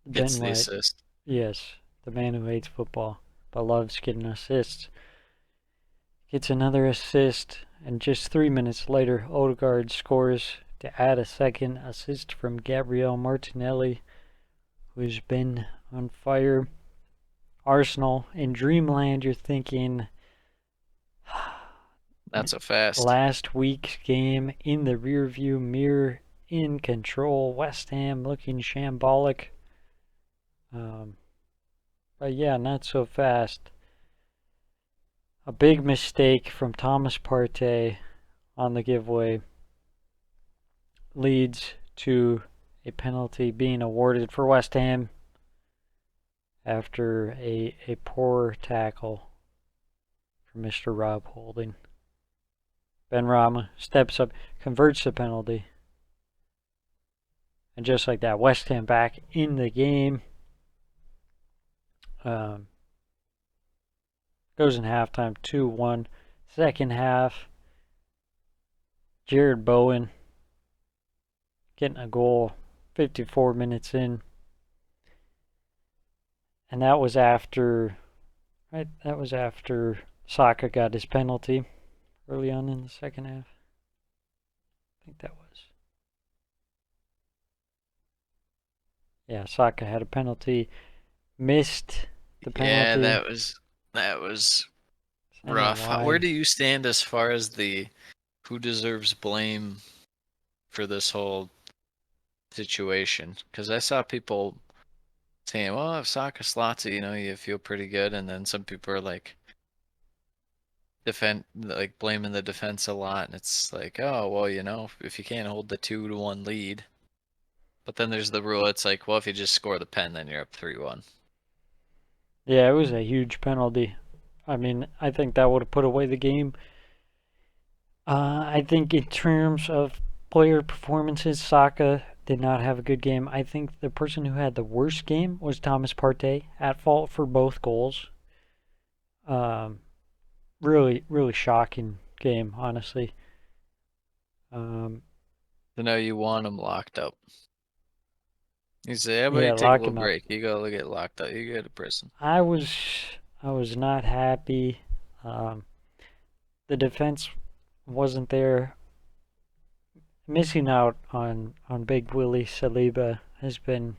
gets the assist. Yes, the man who hates football but loves getting assists. Gets another assist, and just 3 minutes later, Odegaard scores to add a second assist from Gabriel Martinelli, who's been on fire. Arsenal in dreamland, you're thinking, Not so fast. last week's game in the rearview mirror, in control. West Ham looking shambolic. But yeah, not so fast. A big mistake from Thomas Partey on the giveaway leads to a penalty being awarded for West Ham after a poor tackle from Mr. Rob Holding. Ben Rama steps up, converts the penalty. And just like that, West Ham back in the game. Goes in halftime 2-1. Second half, Jared Bowen getting a goal 54 minutes in. And that was after Saka got his penalty early on in the second half. I think that was. Yeah, Saka had a penalty, missed the penalty. Yeah, that was rough. Where do you stand as far as the who deserves blame for this whole situation? Because I saw people saying, well, if Saka slots it, you feel pretty good. And then some people are like blaming the defense a lot. And it's like, oh, well, if you can't hold the 2-1 lead. But then there's the rule. It's like, well, if you just score the pen, then you're up 3-1. Yeah, it was a huge penalty. I mean, I think that would have put away the game. I think in terms of player performances, Saka did not have a good game. I think the person who had the worst game was Thomas Partey, at fault for both goals. Um, really, really shocking game, honestly. To know you want him locked up. You say, everybody Yeah, take a lock little him up. break. You go get locked up. You go to prison. I was, I was not happy. Um, the defense wasn't there. Missing out on Big Willie Saliba has been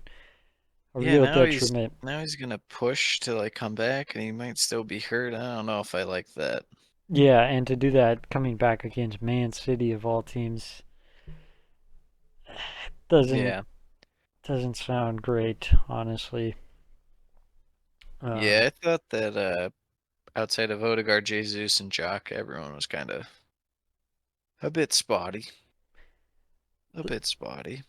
a Yeah, real detriment. now he's gonna push to like come back, and he might still be hurt. I don't know if I like that. Yeah, and to do that coming back against Man City of all teams doesn't Yeah, doesn't sound great, honestly. yeah. I thought that outside of Odegaard, Jesus, and Jock, everyone was kind of a bit spotty. A bit spotty.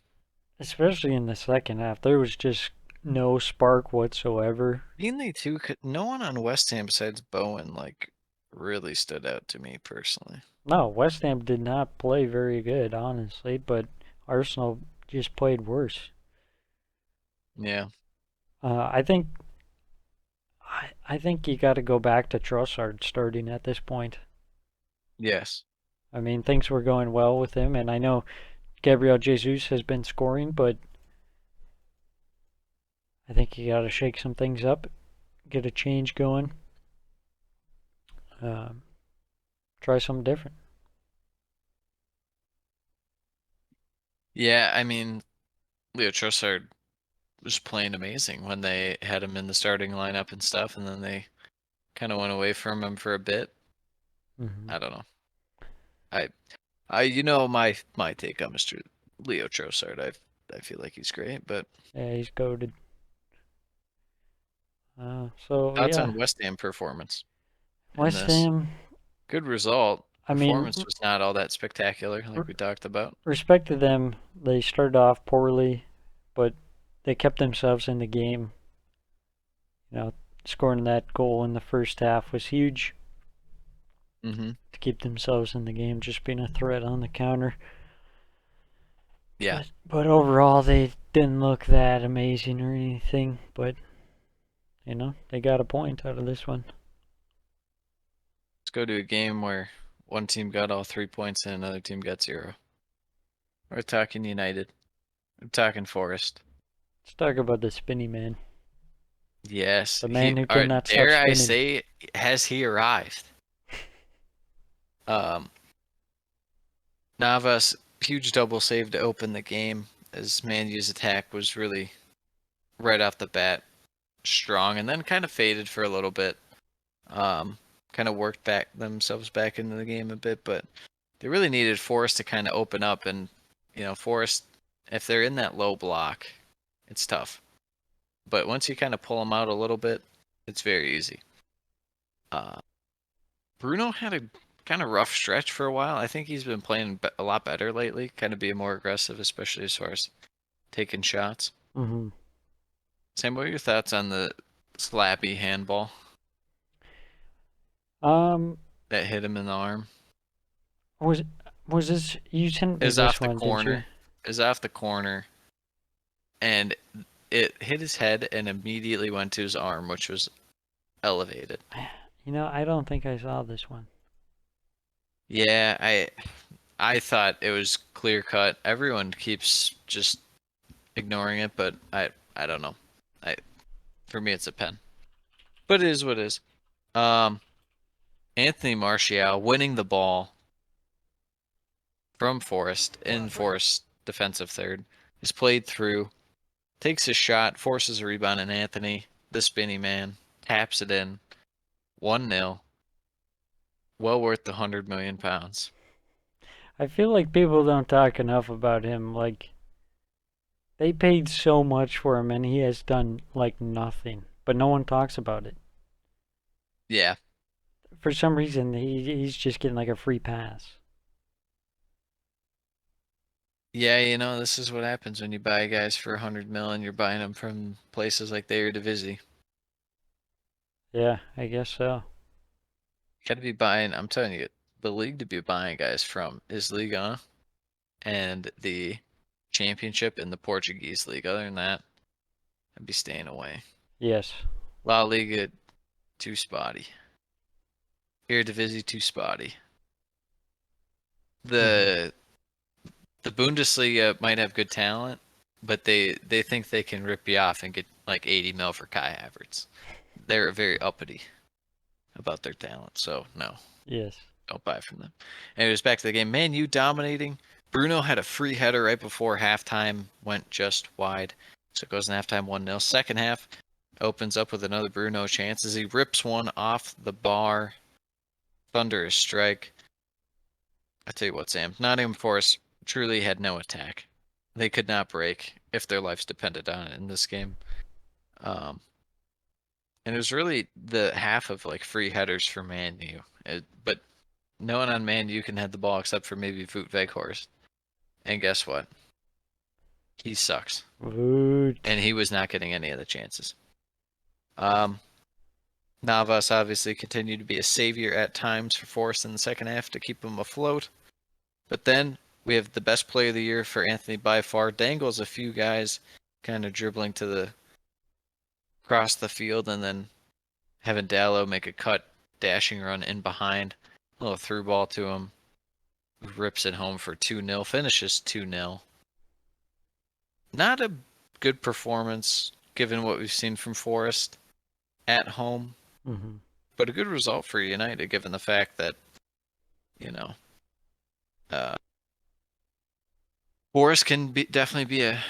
Especially in the second half, there was just no spark whatsoever. Mainly too, no one on West Ham besides Bowen like really stood out to me personally. No, West Ham did not play very good, honestly, but Arsenal just played worse. Yeah. I think I think you got to go back to Trossard starting at this point. Yes. I mean, things were going well with him, and I know Gabriel Jesus has been scoring, but I think you got to shake some things up, get a change going, um, try something different. Yeah, I mean, Leo Trossard was playing amazing when they had him in the starting lineup and stuff, and then they kind of went away from him for a bit. Mm-hmm. I don't know. You know my take on Mr. Leo Trossard. I feel like he's great, but Yeah, he's goaded. So thoughts yeah, on West Ham performance in West this? Ham. Good result. I mean, Performance was not all that spectacular, like we talked about. respect to them. They started off poorly, but they kept themselves in the game. You know, scoring that goal in the first half was huge Mm-hmm. to keep themselves in the game, just being a threat on the counter. Yeah. But overall, they didn't look that amazing or anything. But you know, they got a point out of this one. Let's go to a game where one team got all 3 points and another team got 0. We're talking United. We're talking Forest. Let's talk about the spinny man, Yes. the man who Or cannot stop dare I spinning. say, has he arrived? Um, Navas, huge double save to open the game as Man U's attack was really right off the bat strong and then kind of faded for a little bit. Kind of worked themselves back into the game a bit, but they really needed Forest to kind of open up, and Forest, if they're in that low block, it's tough. But once you kind of pull them out a little bit, it's very easy. Bruno had a kind of rough stretch for a while. I think he's been playing a lot better lately, kind of being more aggressive, especially as far as taking shots. Mm-hmm. Sam, what are your thoughts on the slappy handball Um, that hit him in the arm? was this you sent me Is this off the one, didn't you? corner. Is off the corner, and it hit his head and immediately went to his arm, which was elevated. You know, I don't think I saw this one. Yeah, I thought it was clear cut. Everyone keeps just ignoring it, but I don't know. For me it's a pen. But it is what it is. Anthony Martial winning the ball from Forest in Forest defensive third is played through, takes a shot, forces a rebound, and Anthony, the spinny man, taps it in. 1-0. Well worth the £100 million. I feel like people don't talk enough about him. Like, they paid so much for him, and he has done like nothing. But no one talks about it. Yeah. For some reason, he's just getting like a free pass. Yeah, this is what happens when you buy guys for 100 million. You're buying them from places like the Eredivisie. Yeah, I guess so. Got to be buying. I'm telling you, the league to be buying guys from is Liga and the Championship in the Portuguese league. Other than that, I'd be staying away. Yes. La Liga, too spotty. Eredivisie, too spotty. The Bundesliga might have good talent, but they think they can rip you off and get like 80 mil for Kai Havertz. They're very uppity about their talent, so no, Yes. don't buy from them. Anyways, back to the game. Man, you dominating. Bruno had a free header right before halftime, went just wide. So it goes in halftime 1-0. Second half opens up with another Bruno chance as he rips one off the bar. Thunderous strike. I tell you what, Sam, Nottingham Forest truly had no attack. They could not break if their lives depended on it in this game. And it was really the half of like free headers for Man U. But no one on Man U can head the ball except for maybe Wout Weghorst. And guess what? He sucks. Woot. And he was not getting any of the chances. Navas obviously continued to be a savior at times for Forest in the second half to keep them afloat. But then we have the best player of the year for Anthony by far. Dangles a few guys kind of dribbling to the across the field and then having Dallo make a cut, dashing run in behind. A little through ball to him. Rips it home for 2-0. Finishes 2-0. Not a good performance given what we've seen from Forest at home. Mm-hmm. But a good result for United given the fact that, Forest can definitely be a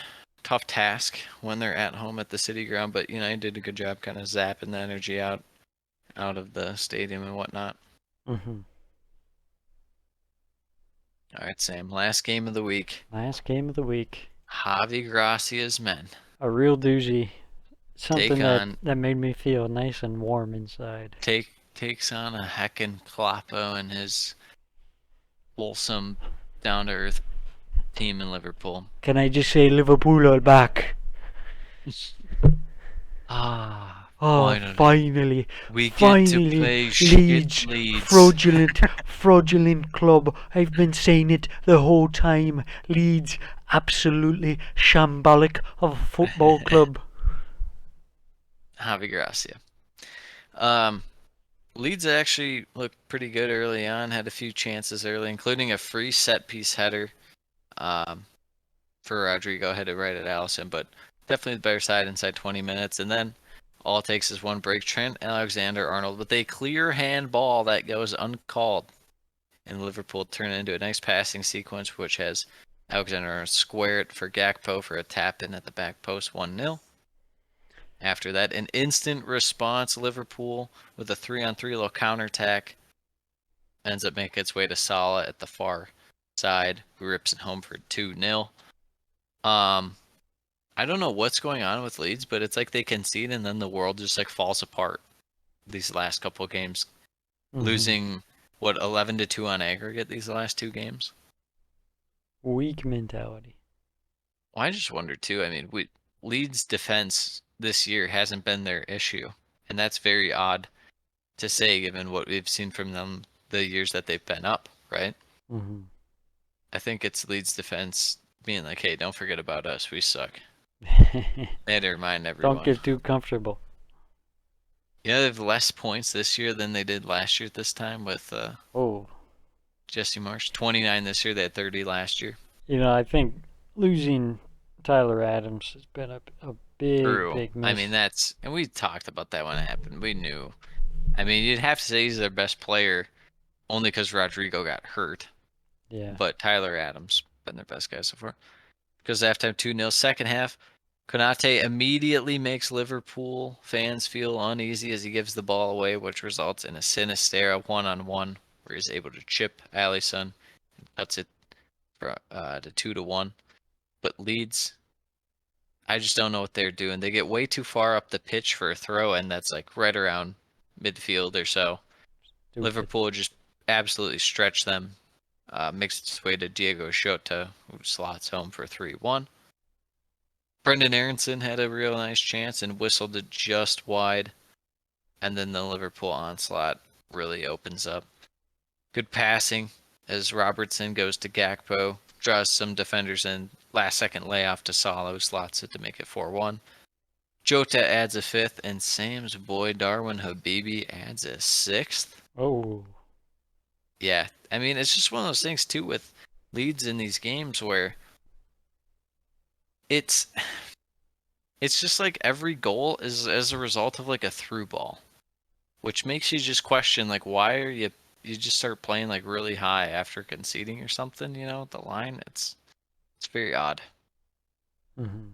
tough task when they're at home at the City Ground, but United did a good job kind of zapping the energy out of the stadium and whatnot. Mm-hmm. All right, Sam. Last game of the week. Last game of the week. Javi Gracia's men. A real doozy. Something on- that made me feel nice and warm inside. Takes on a heckin' Kloppo and his wholesome, down-to-earth team in Liverpool. Can I just say Liverpool are back? Ah, Oh, finally. we get Finally, to play Leeds, shit Leeds. fraudulent club. I've been saying it the whole time. Leeds, absolutely shambolic of a football club. Javi Gracia. Leeds actually looked pretty good early on. Had a few chances early, including a free set-piece header for Rodrigo, headed right at Allison, but definitely the better side inside 20 minutes. And then all it takes is one break. Trent Alexander-Arnold with a clear hand ball that goes uncalled. And Liverpool turn it into a nice passing sequence, which has Alexander-Arnold square it for Gakpo for a tap-in at the back post, 1-0. After that, an instant response, Liverpool with a 3-on-3 little counterattack ends up making its way to Salah at the far side, who rips it home for 2-0. I don't know what's going on with Leeds, but it's like they concede and then the world just like falls apart these last couple of games. Mm-hmm. Losing, 11-2 on aggregate these last two games? Weak mentality. Well, I just wonder too, I mean, Leeds' defense this year hasn't been their issue, and that's very odd to say given what we've seen from them the years that they've been up, right? Mm-hmm. I think it's Leeds' defense being like, hey, don't forget about us, we suck. They had to remind everyone. Don't get too comfortable. Yeah, they have less points this year than they did last year at this time with Jesse Marsh. 29 this year, they had 30 last year. I think losing Tyler Adams has been a big, True. big miss. I mean, and we talked about that when it happened. We knew. I mean, you'd have to say he's their best player only because Rodrigo got hurt. Yeah. But Tyler Adams been their best guy so far. Because halftime 2-0, second half, Konate immediately makes Liverpool fans feel uneasy as he gives the ball away, which results in a Sinistera 1-on-1 where he's able to chip Alisson and cuts it to 2-1. But Leeds, I just don't know what they're doing. They get way too far up the pitch for a throw, and that's like right around midfield or so. Stupid. Liverpool just absolutely stretch them. Makes its way to Diego Jota, who slots home for 3-1. Brendan Aronson had a real nice chance and whistled it just wide. And then the Liverpool onslaught really opens up. Good passing as Robertson goes to Gakpo, draws some defenders in. Last second layoff to Salo, slots it to make it 4-1. Jota adds a 5th, and Sam's boy Darwin Habibi adds a 6th. Oh. Yeah, I mean, it's just one of those things, too, with Leeds in these games where it's just like every goal is as a result of like a through ball, which makes you just question, like, why are you just start playing like really high after conceding or something, at the line. It's very odd. Mm-hmm.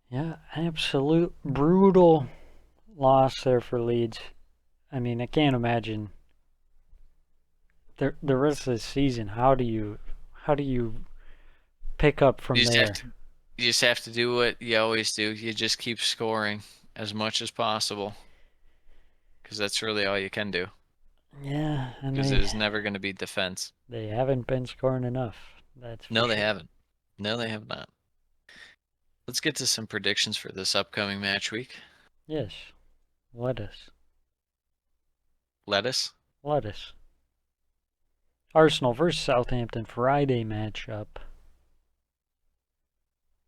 Yeah, absolute brutal loss there for Leeds. I mean, I can't imagine the rest of the season. How do you pick up from You just there? have to do what you always do. You just keep scoring as much as possible, because that's really all you can do. Yeah, and Because it is never going to be defense. they haven't been scoring enough. That's for No, they sure. haven't. No, they have not. Let's get to some predictions for this upcoming match week. Yes, let us. Lettuce. Arsenal versus Southampton Friday matchup.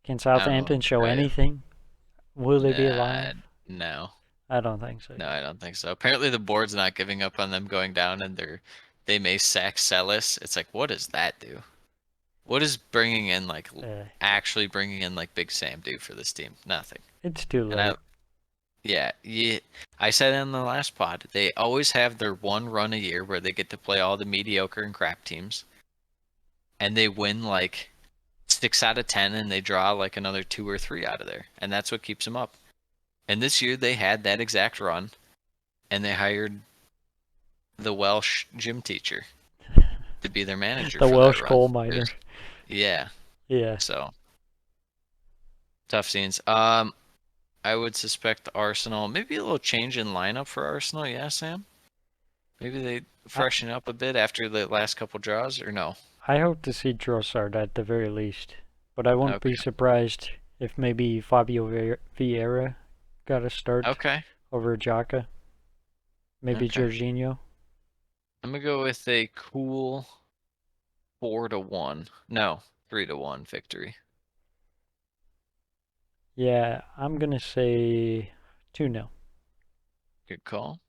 Can Southampton show Right. anything? Will they be alive? No. I don't think so. No, I don't think so. Apparently the board's not giving up on them going down, and they may sack Celis. It's like, what does that do? What is bringing in actually bringing in like Big Sam do for this team? Nothing. It's too late. And I said in the last pod, they always have their one run a year where they get to play all the mediocre and crap teams, and they win like 6 out of 10, and they draw like another 2 or 3 out of there, and that's what keeps them up. And this year they had that exact run, and they hired the Welsh gym teacher to be their manager. The for Welsh that run. coal miner. Yeah. Yeah. So tough scenes. I would suspect Arsenal, maybe a little change in lineup for Arsenal. Yeah, Sam. Maybe they freshen up a bit after the last couple draws, or no? I hope to see Trossard at the very least, but I wouldn't be surprised if maybe Fabio Vieira got a start over Xhaka. Maybe Jorginho. I'm gonna go with a cool 4-1. No, 3-1 victory. Yeah, I'm gonna say 2-0. Good call.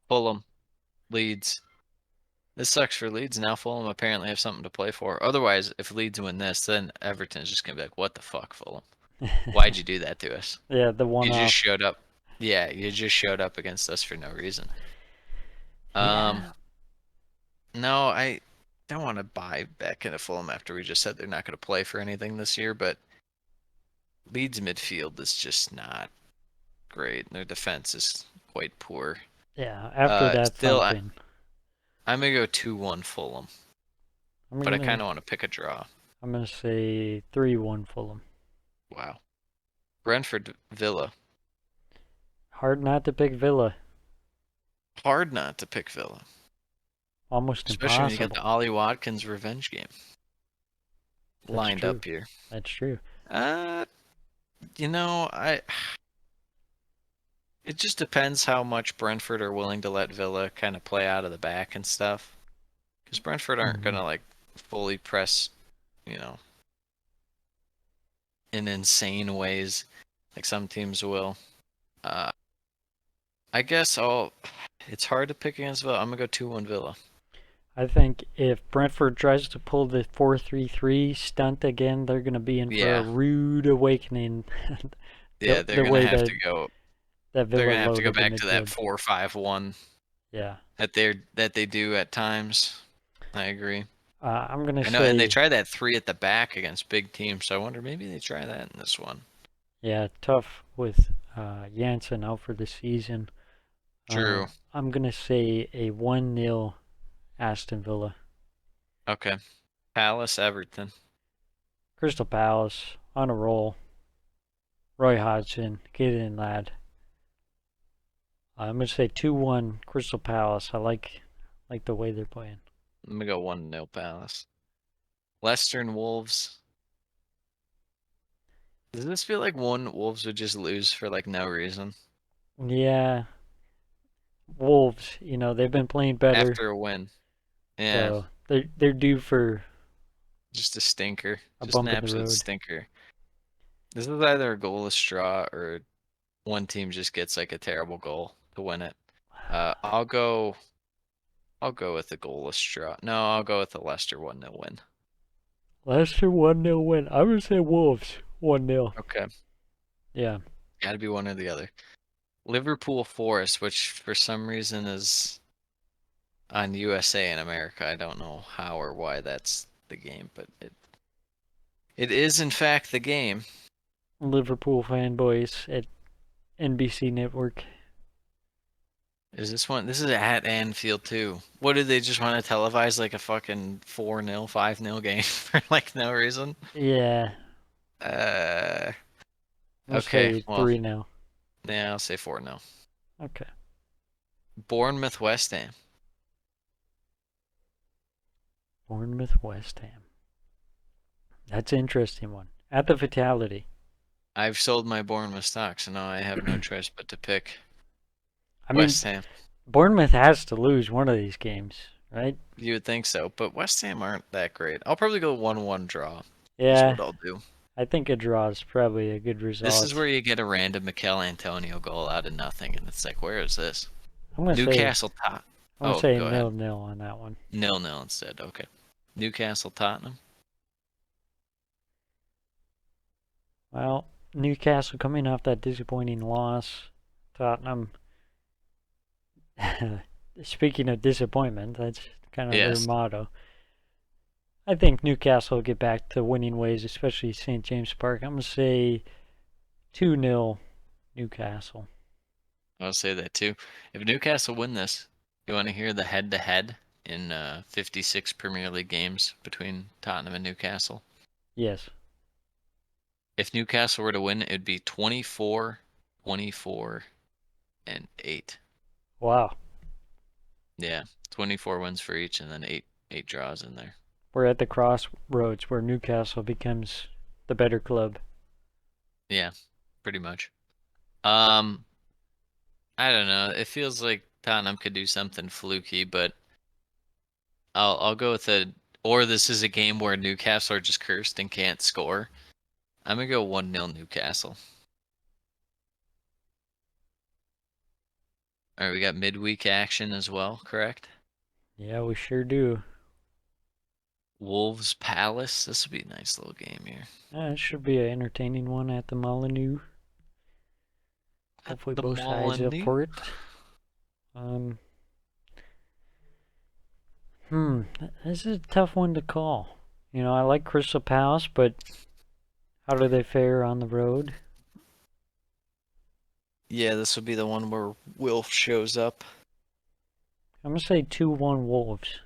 Fulham, Leeds. This sucks for Leeds. Now Fulham apparently have something to play for. Otherwise, if Leeds win this, then Everton's just gonna be like, "What the fuck, Fulham? Why'd you do that to us?" Yeah, the one You just off. showed up. Yeah, you just showed up against us for no reason. Yeah. No, I don't want to buy back into Fulham after we just said they're not going to play for anything this year, but Leeds midfield is just not great. Their defense is quite poor. Yeah, after that still, thumping. I'm going to go 2-1 Fulham, but I kind of want to pick a draw. I'm going to say 3-1 Fulham. Wow. Brentford Villa. Hard not to pick Villa. Hard not to pick Villa. Almost Especially impossible. when you got the Ollie Watkins revenge game lined up here. That's true. It just depends how much Brentford are willing to let Villa kind of play out of the back and stuff. Because Brentford aren't going to like fully press, in insane ways like some teams will. I guess it's hard to pick against Villa. I'm going to go 2-1 Villa. I think if Brentford tries to pull the 4-3-3 stunt again, they're going to be in for a rude awakening. They're going to have to go. They're going to have to go back to that 4-5-1. Yeah. That they do at times. I agree. I'm going to say. I know, and they try that 3 at the back against big teams, so I wonder maybe they try that in this one. Yeah, tough with Janssen out for the season. True. I'm going to say a 1-0 Aston Villa. Okay. Palace, Everton. Crystal Palace on a roll. Roy Hodgson, get in, lad. I'm going to say 2-1 Crystal Palace. I like the way they're playing. I'm going to go 1-0 Palace. Leicester and Wolves. Does this feel like Wolves would just lose for like no reason? Yeah, Wolves, they've been playing better, after a win. Yeah, so they're due for just a stinker. a Just an bump in the absolute road. stinker. This is either a goalless draw or one team just gets like a terrible goal to win it. I'll go with the goalless draw. No, I'll go with the Leicester 1-0 win. Leicester 1-0 win. I would say Wolves 1-0. Okay. Yeah. Gotta be one or the other. Liverpool Forest, which for some reason is on USA in America. I don't know how or why that's the game, but it is in fact the game. Liverpool fanboys at NBC Network. Is this one? This is at Anfield too. What did they just want to televise like a fucking 4-0, 5-0 game for like no reason? Yeah. Uh, I'm gonna okay. say Well, 3-0. yeah, I'll say 4-0. Okay. Bournemouth West Ham. Bournemouth West Ham. That's an interesting one. At the Fatality. I've sold my Bournemouth stock, so now I have no choice but to pick I mean, West Ham. Bournemouth has to lose one of these games, right? You would think so, but West Ham aren't that great. I'll probably go 1-1 draw. Is Yeah. what I'll do. I think a draw is probably a good result. This is where you get a random Mikel Antonio goal out of nothing, and it's like, where is this? I'm gonna Newcastle top. say Go ahead. 0-0 on that one. 0-0 instead. Okay. Newcastle Tottenham. Well, Newcastle coming off that disappointing loss. Tottenham. Speaking of disappointment, that's kind of Yes. their motto. I think Newcastle will get back to winning ways, especially St. James Park. I'm going to say 2-0 Newcastle. I'll say that too. If Newcastle win this, you want to hear the head-to-head in 56 Premier League games between Tottenham and Newcastle? Yes. If Newcastle were to win, it'd be 24, 24, and 8. Wow. Yeah, 24 wins for each, and then eight draws in there. We're at the crossroads where Newcastle becomes the better club. Yeah, pretty much. I don't know. It feels like Tottenham could do something fluky, but I'll go with or this is a game where Newcastle are just cursed and can't score. I'm gonna go 1-0 Newcastle. All right, we got midweek action as well, correct? Yeah, we sure do. Wolves Palace. This will be a nice little game here. It should be an entertaining one at the Molineux. Hopefully The both sides up Molineux. for it. This is a tough one to call. I like Crystal Palace, but how do they fare on the road? Yeah, this will be the one where Wilf shows up. I'm going to say 2-1 Wolves.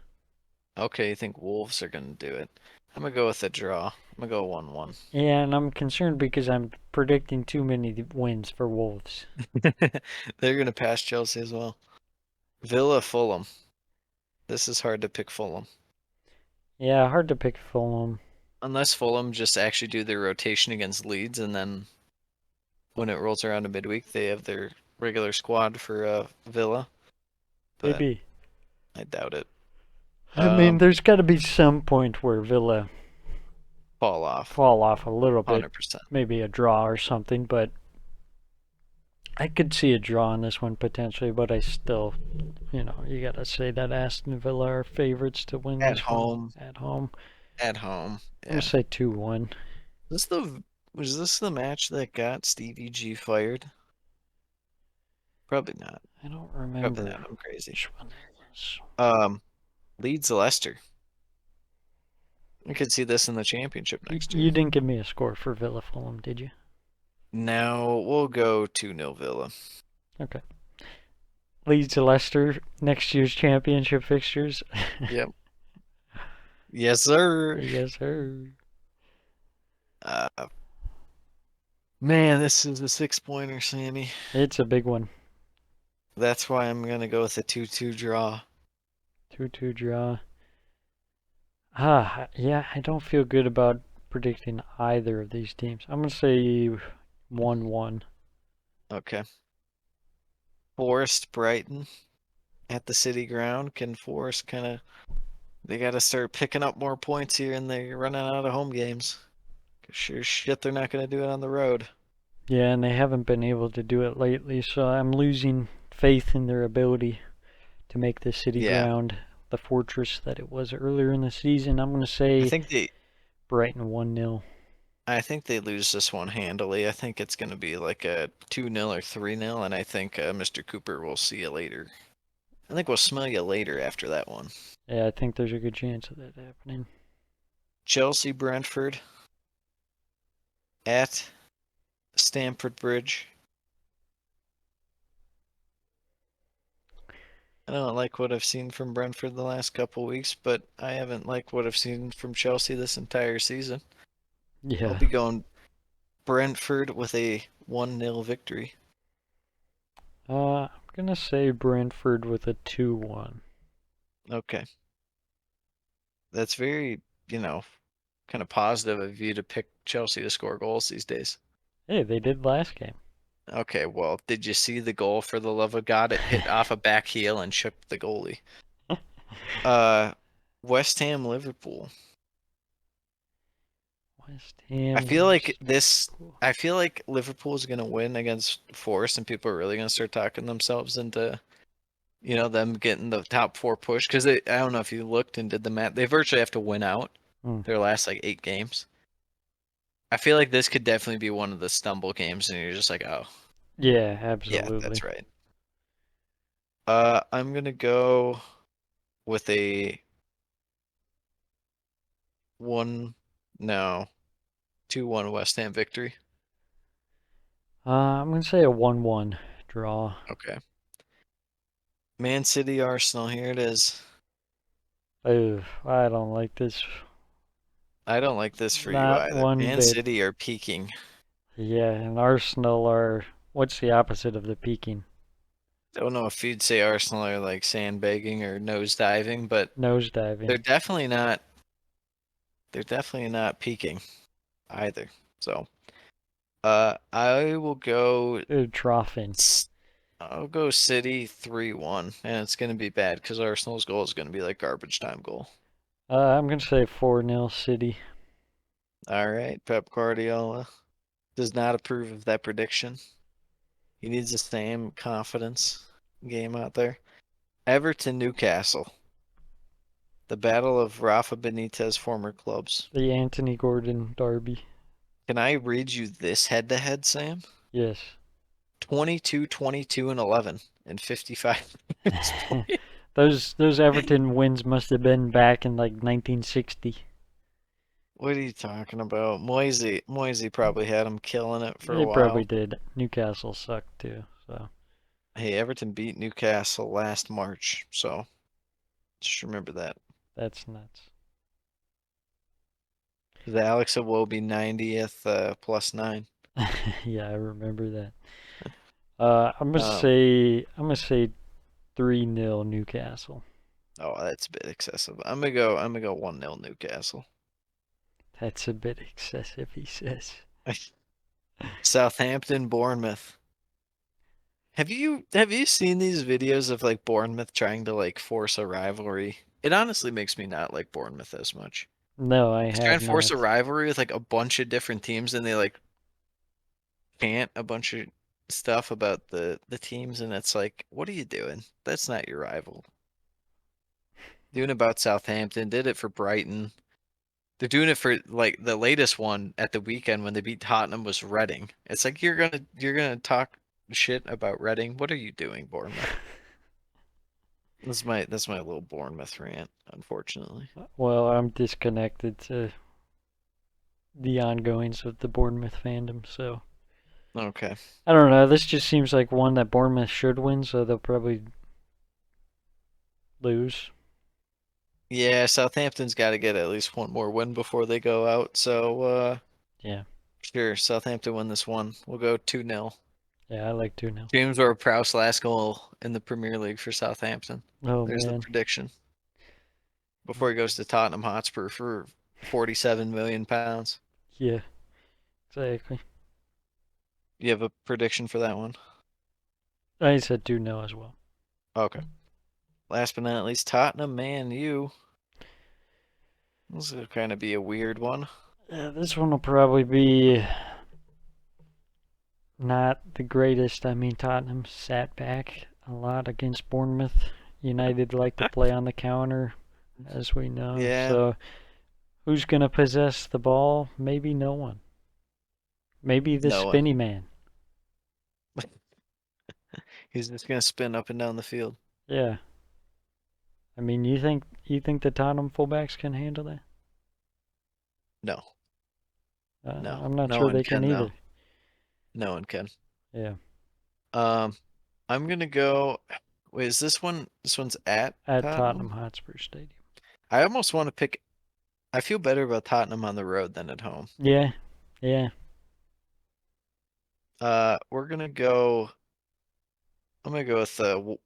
Okay, you think Wolves are gonna do it? I'm gonna go with a draw. I'm gonna go 1-1. Yeah, and I'm concerned because I'm predicting too many wins for Wolves. They're gonna pass Chelsea as well. Villa Fulham. This is hard to pick Fulham. Yeah, hard to pick Fulham. Unless Fulham just actually do their rotation against Leeds, and then when it rolls around to midweek, they have their regular squad for Villa. But Maybe. I doubt it. I mean, there's got to be some point where Villa Fall off. fall off a little bit. 100%. Maybe a draw or something, but I could see a draw in this one potentially, but I still, you got to say that Aston Villa are favorites to win At this home. one. At home. At home. I'm going to say 2-1. Was this the match that got Stevie G fired? Probably not. I don't remember Probably not. I'm crazy. which one it was. Leeds Leicester. I could see this in the championship next year. You didn't give me a score for Villa Fulham, did you? No, we'll go 2-0 Villa. Okay. Leeds to Leicester, next year's championship fixtures. Yep. Yes, sir. Yes, sir. Man, this is a 6-pointer, Sammy. It's a big one. That's why I'm gonna go with a 2-2 draw. 2-2 draw. Yeah, I don't feel good about predicting either of these teams. I'm going to say 1-1. Okay. Forest Brighton at the City Ground. Can Forest they got to start picking up more points here, and they're running out of home games. Sure as shit, they're not going to do it on the road. Yeah, and they haven't been able to do it lately, so I'm losing faith in their ability to make the City Yeah. Ground the fortress that it was earlier in the season. I'm going to I say think they Brighton 1-0. I think they lose this one handily. I think it's going to be like a 2-0 or 3-0, and I think Mr. Cooper will see you later. I think we'll smell you later after that one. Yeah, I think there's a good chance of that happening. Chelsea Brentford at Stamford Bridge. I don't like what I've seen from Brentford the last couple weeks, but I haven't liked what I've seen from Chelsea this entire season. I'll Yeah. be going Brentford with a 1-0 victory. I'm going to say Brentford with a 2-1. Okay. That's very, kind of positive of you to pick Chelsea to score goals these days. Hey, they did last game. Okay, well, did you see the goal for the love of God? It hit off a back heel and shook the goalie. West Ham Liverpool. West Ham. I feel like Liverpool. I feel like Liverpool is gonna win against Forest, and people are really gonna start talking themselves into, them getting the top 4 push. Because I don't know if you looked and did the math. They virtually have to win out their last like 8 games. I feel like this could definitely be one of the stumble games, and you're just like, oh, Yeah, yeah, absolutely. that's right. I'm gonna go with a 2-1 West Ham victory. I'm going to say a 1-1 draw. Okay. Man City Arsenal, here it is. Oh, I don't like this. I don't like this for you Not either. one Man bit. City are peaking. Yeah, and Arsenal are. What's the opposite of the peaking? Don't know if you'd say Arsenal are like sandbagging or nosediving, but Nosediving. they're definitely not. They're definitely not peaking either. So, I will go. Troughing. I'll go City 3-1, and it's gonna be bad because Arsenal's goal is gonna be like garbage time goal. I'm going to say 4-0 City. All right, Pep Guardiola does not approve of that prediction. He needs the same confidence game out there. Everton Newcastle. The battle of Rafa Benitez former clubs. The Anthony Gordon Derby. Can I read you this head to head, Sam? Yes. 22, 22, and 11 in 55 minutes. Those Everton wins must have been back in like 1960. What are you talking about? Moisey probably had him killing it for a They probably while. did. Newcastle sucked too, so. Hey, Everton beat Newcastle last March, so just remember that. That's nuts. The Alex Iwobi 90th +9. Yeah, I remember that. I'm gonna Um, say 3-0 Newcastle. oh, that's a bit excessive. I'm gonna go 1-0 Newcastle. That's a bit excessive, he says. Southampton Bournemouth. Have you seen these videos of like Bournemouth trying to like force a rivalry? It honestly makes me not like Bournemouth as much. No, I Just try have and force not. a rivalry with like a bunch of different teams, and they like chant a bunch of stuff about the teams, and it's like, what are you doing? That's not your rival. Doing about Southampton, did it for Brighton. They're doing it for like the latest one at the weekend when they beat Tottenham was Reading. It's like you're gonna talk shit about Reading. What are you doing, Bournemouth? That's my little Bournemouth rant, unfortunately. Well, I'm disconnected to the ongoings of the Bournemouth fandom, so Okay. I don't know. This just seems like one that Bournemouth should win, so they'll probably lose. Yeah, Southampton's got to get at least one more win before they go out. So, Yeah. sure, Southampton win this one. We'll go 2-0. Yeah, I like 2-0. James Ward-Prowse last goal in the Premier League for Southampton. Oh, There's the man. prediction. Before he goes to Tottenham Hotspur for 47 million pounds. Yeah, exactly. You have a prediction for that one? I said 2-0 as well. Okay. Last but not least, Tottenham, Man U. This is going to be a weird one. This one will probably be not the greatest. I mean, Tottenham sat back a lot against Bournemouth. United like to play on the counter, as we know. Yeah. So, who's going to possess the ball? Maybe no one. Maybe the No one. spinny man. He's just going to spin up and down the field. Yeah. I mean, you think the Tottenham fullbacks can handle that? No. No. I'm not No sure one they can either. No one can. Yeah. I'm going to go. Wait, is this one? This one's at Tottenham Hotspur Stadium. I almost want to pick. I feel better about Tottenham on the road than at home. Yeah. Yeah. We're going to go. I'm going to go with a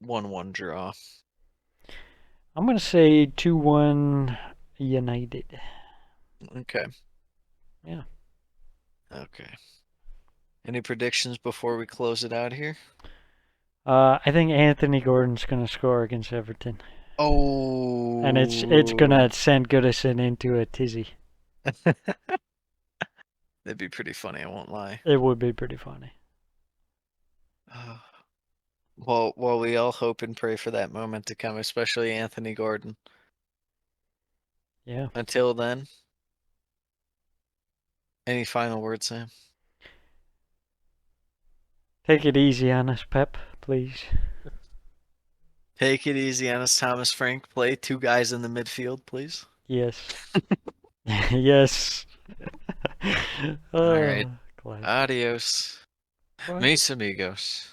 1-1 draw. I'm going to say 2-1 United. Okay. Yeah. Okay. Any predictions before we close it out here? I think Anthony Gordon's going to score against Everton. Oh. And it's going to send Goodison into a tizzy. That'd be pretty funny, I won't lie. It would be pretty funny. Well, we all hope and pray for that moment to come, especially Anthony Gordon. Yeah. Until then, any final words, Sam? Take it easy on us, Pep, please. Take it easy on us, Thomas Frank. Play 2 guys in the midfield, please. Yes. Yes. All right. Glad. Adios. Bye. Mis amigos.